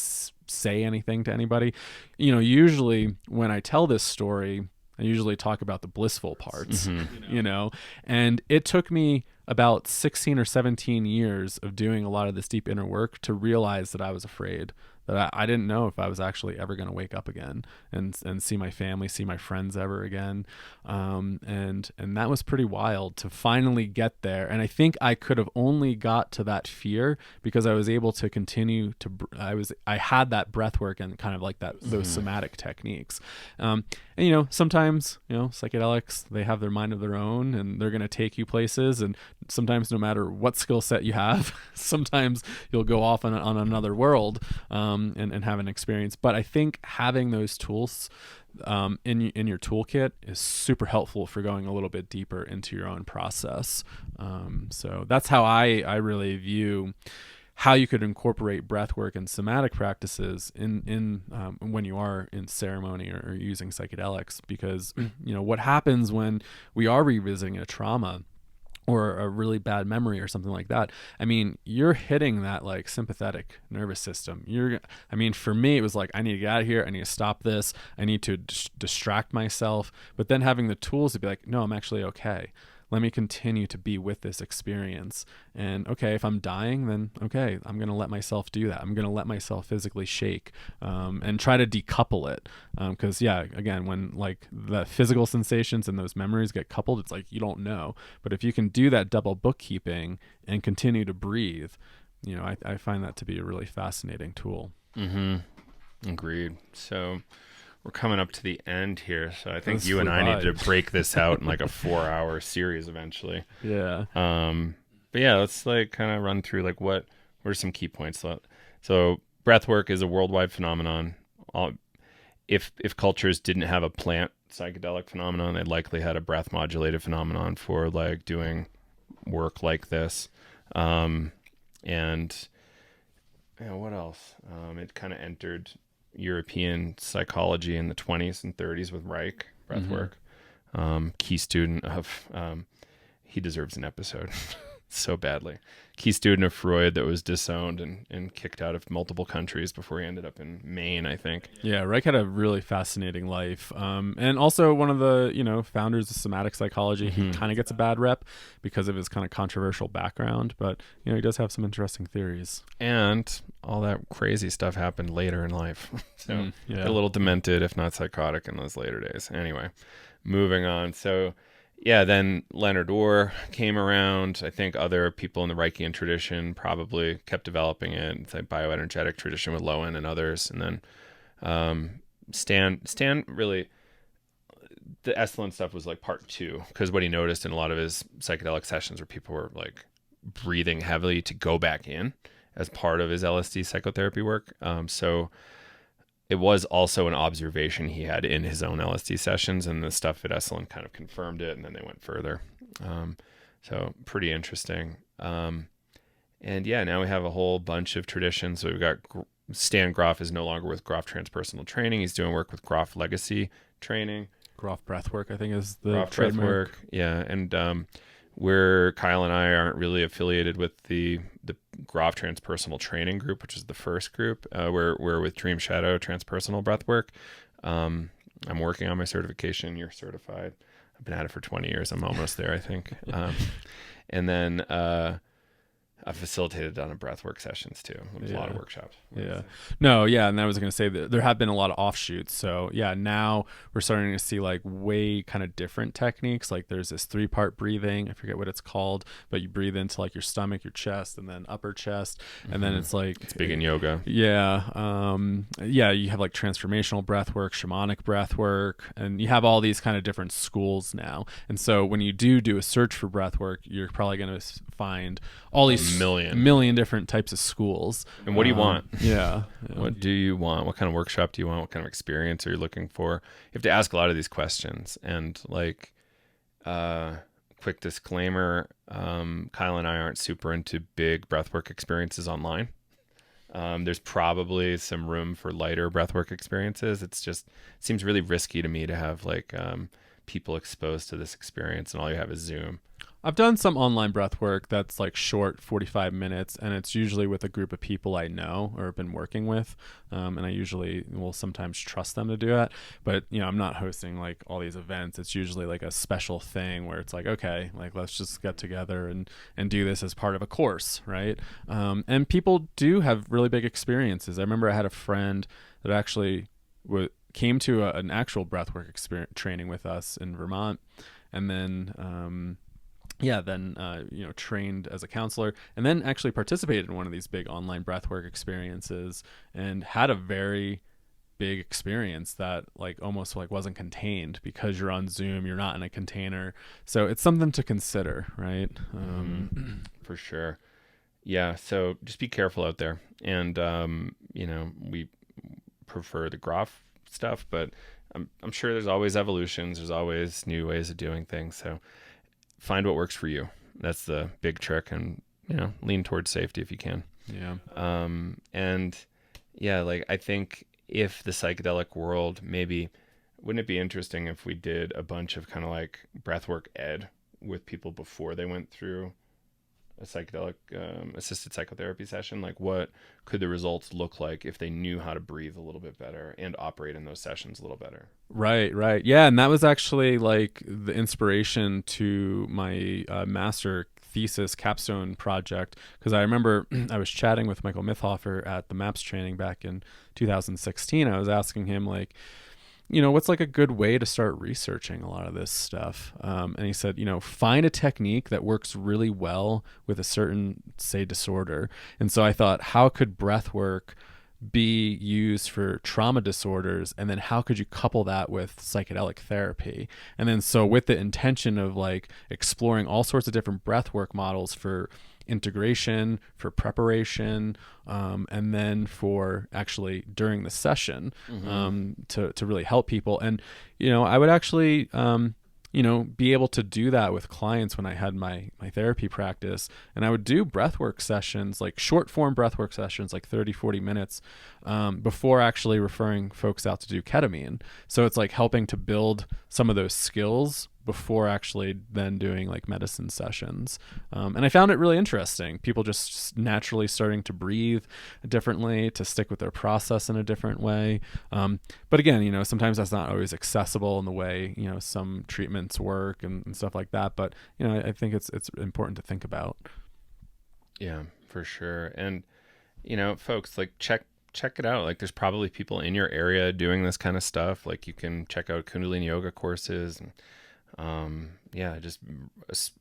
say anything to anybody. Usually when I tell this story, I usually talk about the blissful parts, and it took me about 16 or 17 years of doing a lot of this deep inner work to realize that I was afraid, that I didn't know if I was actually ever going to wake up again and see my family, see my friends ever again. And that was pretty wild to finally get there. And I think I could have only got to that fear because I was able to continue to, I had that breath work and kind of like that, those somatic techniques. And sometimes, psychedelics, they have their mind of their own and they're going to take you places. And sometimes no matter what skill set you have, sometimes you'll go off on another world, and have an experience. But I think having those tools in your toolkit is super helpful for going a little bit deeper into your own process. So that's how I really view how you could incorporate breathwork and somatic practices in when you are in ceremony or using psychedelics, because what happens when we are revisiting a trauma or a really bad memory or something like that. I mean, you're hitting that like sympathetic nervous system. For me, it was like, I need to get out of here. I need to stop this. I need to distract myself. But then having the tools to be like, no, I'm actually okay. Let me continue to be with this experience. And okay, if I'm dying, then okay, I'm going to let myself do that. I'm going to let myself physically shake, and try to decouple it. Because again, when like the physical sensations and those memories get coupled, it's like you don't know. But if you can do that double bookkeeping and continue to breathe, I find that to be a really fascinating tool. Agreed. So we're coming up to the end here, so I think you and I need to break this out in like a 4-hour series eventually. Yeah. But yeah, let's like kind of run through like what are some key points. So breathwork is a worldwide phenomenon. If cultures didn't have a plant psychedelic phenomenon, they likely had a breath modulated phenomenon for like doing work like this. And what else? It kind of entered European psychology in the 20s and 30s with Reich, breathwork. Key student of, he deserves an episode so badly. Key student of Freud that was disowned and kicked out of multiple countries before he ended up in Maine, I think. Yeah, Reich had a really fascinating life. And also one of the, founders of somatic psychology. He kind of gets a bad rep because of his kind of controversial background, but, he does have some interesting theories. And all that crazy stuff happened later in life. So a little demented, if not psychotic, in those later days. Anyway, moving on. So yeah, then Leonard Orr came around. I think other people in the Reichian tradition probably kept developing it. It's like bioenergetic tradition with Lowen and others. And then Stan really, the Esalen stuff was like part two, because what he noticed in a lot of his psychedelic sessions where people were like breathing heavily to go back in as part of his LSD psychotherapy work. So it was also an observation he had in his own LSD sessions, and the stuff at Esalen kind of confirmed it, and then they went further. So pretty interesting. And yeah, now we have a whole bunch of traditions. So we've got Stan Grof is no longer with Grof Transpersonal Training. He's doing work with Grof Legacy Training. Grof Breathwork, I think, is the Grof trademark. Breathwork, yeah. And where Kyle and I aren't really affiliated with the Grof Transpersonal Training group, which is the first group. We're with Dream Shadow Transpersonal Breathwork. I'm working on my certification. You're certified. I've been at it for 20 years. I'm almost there, I think. And then I've facilitated on breathwork sessions too. There's a lot of workshops. Yeah. No, yeah. And I was going to say that there have been a lot of offshoots. So yeah, now we're starting to see like way kind of different techniques. Like there's this 3-part breathing. I forget what it's called, but you breathe into like your stomach, your chest, and then upper chest. And then it's like, it's big in yoga. Yeah. Yeah. You have like transformational breath work, shamanic breath work, and you have all these kind of different schools now. And so when you do a search for breath work, you're probably going to find all these million different types of schools. And what do you want? Yeah. What do you want? What kind of workshop do you want? What kind of experience are you looking for? You have to ask a lot of these questions. And like, quick disclaimer, Kyle and I aren't super into big breathwork experiences online. There's probably some room for lighter breathwork experiences. It seems really risky to me to have like people exposed to this experience and all you have is Zoom. I've done some online breath work that's like short, 45 minutes, and it's usually with a group of people I know or have been working with, and I usually will sometimes trust them to do it. But I'm not hosting like all these events. It's usually like a special thing where it's like, okay, like let's just get together and do this as part of a course, right? And people do have really big experiences. I remember I had a friend that actually came to an actual breathwork training with us in Vermont, and then trained as a counselor, and then actually participated in one of these big online breathwork experiences and had a very big experience that like almost like wasn't contained because you're on Zoom, you're not in a container. So it's something to consider, right? For sure. Yeah. So just be careful out there. And, we prefer the Grof stuff, but I'm sure there's always evolutions. There's always new ways of doing things. So find what works for you. That's the big trick, and lean towards safety if you can. Yeah. And yeah, like I think if the psychedelic world, maybe wouldn't it be interesting if we did a bunch of kind of like breathwork ed with people before they went through a psychedelic assisted psychotherapy session? Like what could the results look like if they knew how to breathe a little bit better and operate in those sessions a little better? Right. Yeah. And that was actually like the inspiration to my master thesis capstone project. Because I remember I was chatting with Michael Mithofer at the MAPS training back in 2016. I was asking him like, what's like a good way to start researching a lot of this stuff? And he said, find a technique that works really well with a certain, say, disorder. And so I thought, how could breath work be used for trauma disorders? And then how could you couple that with psychedelic therapy? And then so with the intention of like exploring all sorts of different breath work models for integration, for preparation, and then for actually during the session, to really help people. And I would actually be able to do that with clients when I had my therapy practice, and I would do breathwork sessions, like short form breathwork sessions, like 30-40 minutes, before actually referring folks out to do ketamine. So it's like helping to build some of those skills before actually then doing like medicine sessions. And I found it really interesting. People just naturally starting to breathe differently, to stick with their process in a different way. But again, sometimes that's not always accessible in the way, some treatments work and stuff like that. But, I think it's important to think about. Yeah, for sure. And, folks, like check it out. Like there's probably people in your area doing this kind of stuff. Like you can check out Kundalini yoga courses and Just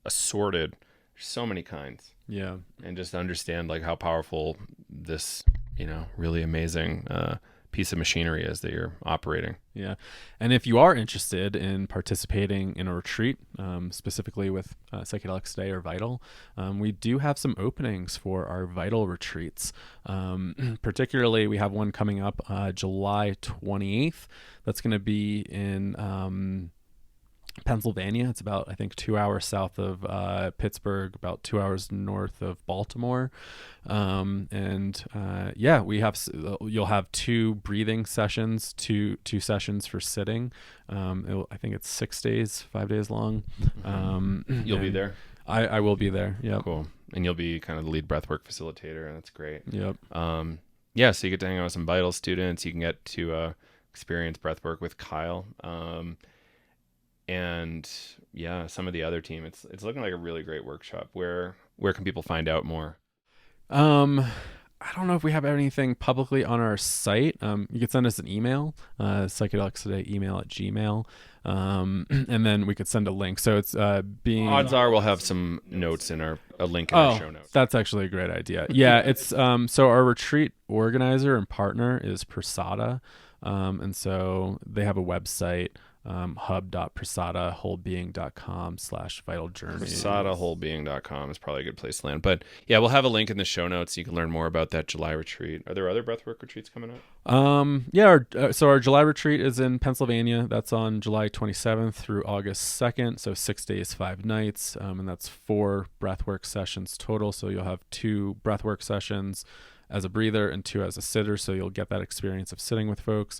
assorted, so many kinds. Yeah. And just understand like how powerful this, really amazing piece of machinery is that you're operating. Yeah. And if you are interested in participating in a retreat, specifically with Psychedelics Today or Vital, we do have some openings for our Vital retreats. Particularly, we have one coming up July 28th. That's going to be in Pennsylvania. It's about, I think, 2 hours south of Pittsburgh, about 2 hours north of Baltimore. We have, you'll have 2 breathing sessions, two sessions for sitting. I think it's 6 days, 5 days long. You'll be there? I will be there. Yeah. Cool. And you'll be kind of the lead breathwork facilitator, and that's great. Yep. So you get to hang out with some Vital students. You can get to experience breathwork with Kyle. And some of the other team. It's looking like a really great workshop. Where can people find out more? I don't know if we have anything publicly on our site. You could send us an email, Psychedelics Today email at Gmail, and then we could send a link. So it's odds are we'll have some notes in a link in our show notes. That's actually a great idea. Yeah, it's so our retreat organizer and partner is Prasada, and so they have a website. hub.prasadawholebeing.com/vital journeys. prasadawholebeing.com is probably a good place to land. But yeah, we'll have a link in the show notes. You can learn more about that July retreat. Are there other breathwork retreats coming up? So our July retreat is in Pennsylvania. That's on July 27th through August 2nd. So 6 days, 5 nights. And that's 4 breathwork sessions total. So you'll have 2 breathwork sessions as a breather and 2 as a sitter, so you'll get that experience of sitting with folks.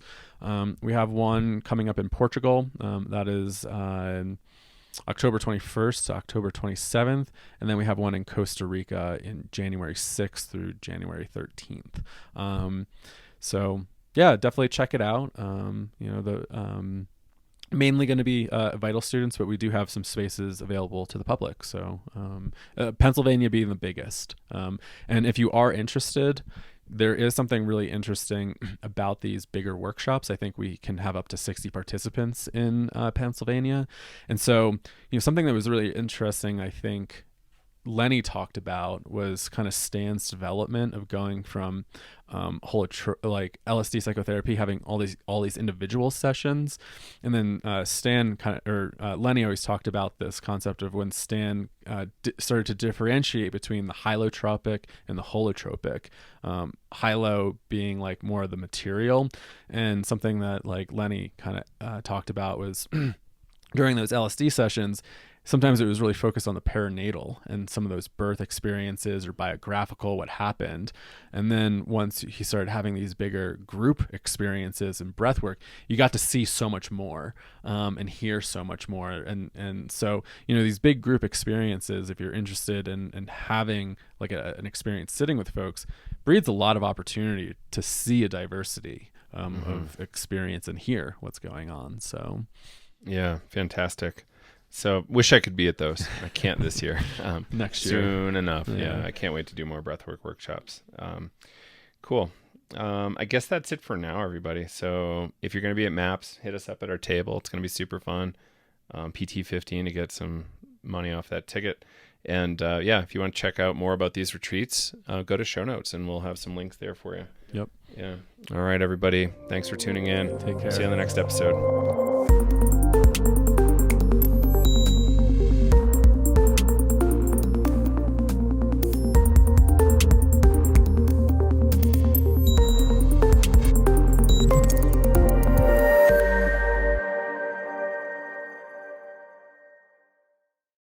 We have one coming up in Portugal. That is October 21st to October 27th, and then we have one in Costa Rica in January 6th through January 13th. Definitely check it out. Mainly going to be Vital students, but we do have some spaces available to the public. So Pennsylvania being the biggest. And if you are interested, there is something really interesting about these bigger workshops. I think we can have up to 60 participants in Pennsylvania. And so, something that was really interesting, I think, Lenny talked about was kind of Stan's development of going from like LSD psychotherapy, having all these individual sessions, and then Lenny always talked about this concept of when Stan started to differentiate between the holotropic and the holotropic. Hilo being like more of the material, and something that like Lenny kind of talked about was during those LSD sessions. Sometimes it was really focused on the perinatal and some of those birth experiences or biographical, what happened. And then once he started having these bigger group experiences and breath work, you got to see so much more and hear so much more. And so, these big group experiences, if you're interested in having like an experience sitting with folks, breeds a lot of opportunity to see a diversity of experience and hear what's going on. So, yeah, fantastic. So wish I could be at those. I can't this year. Next year. Soon enough. Yeah. I can't wait to do more breathwork workshops. Cool. I guess that's it for now, everybody. So if you're going to be at MAPS, hit us up at our table. It's going to be super fun. PT15 to get some money off that ticket. And if you want to check out more about these retreats, go to show notes and we'll have some links there for you. Yep. Yeah. All right, everybody. Thanks for tuning in. Take care. See you on the next episode.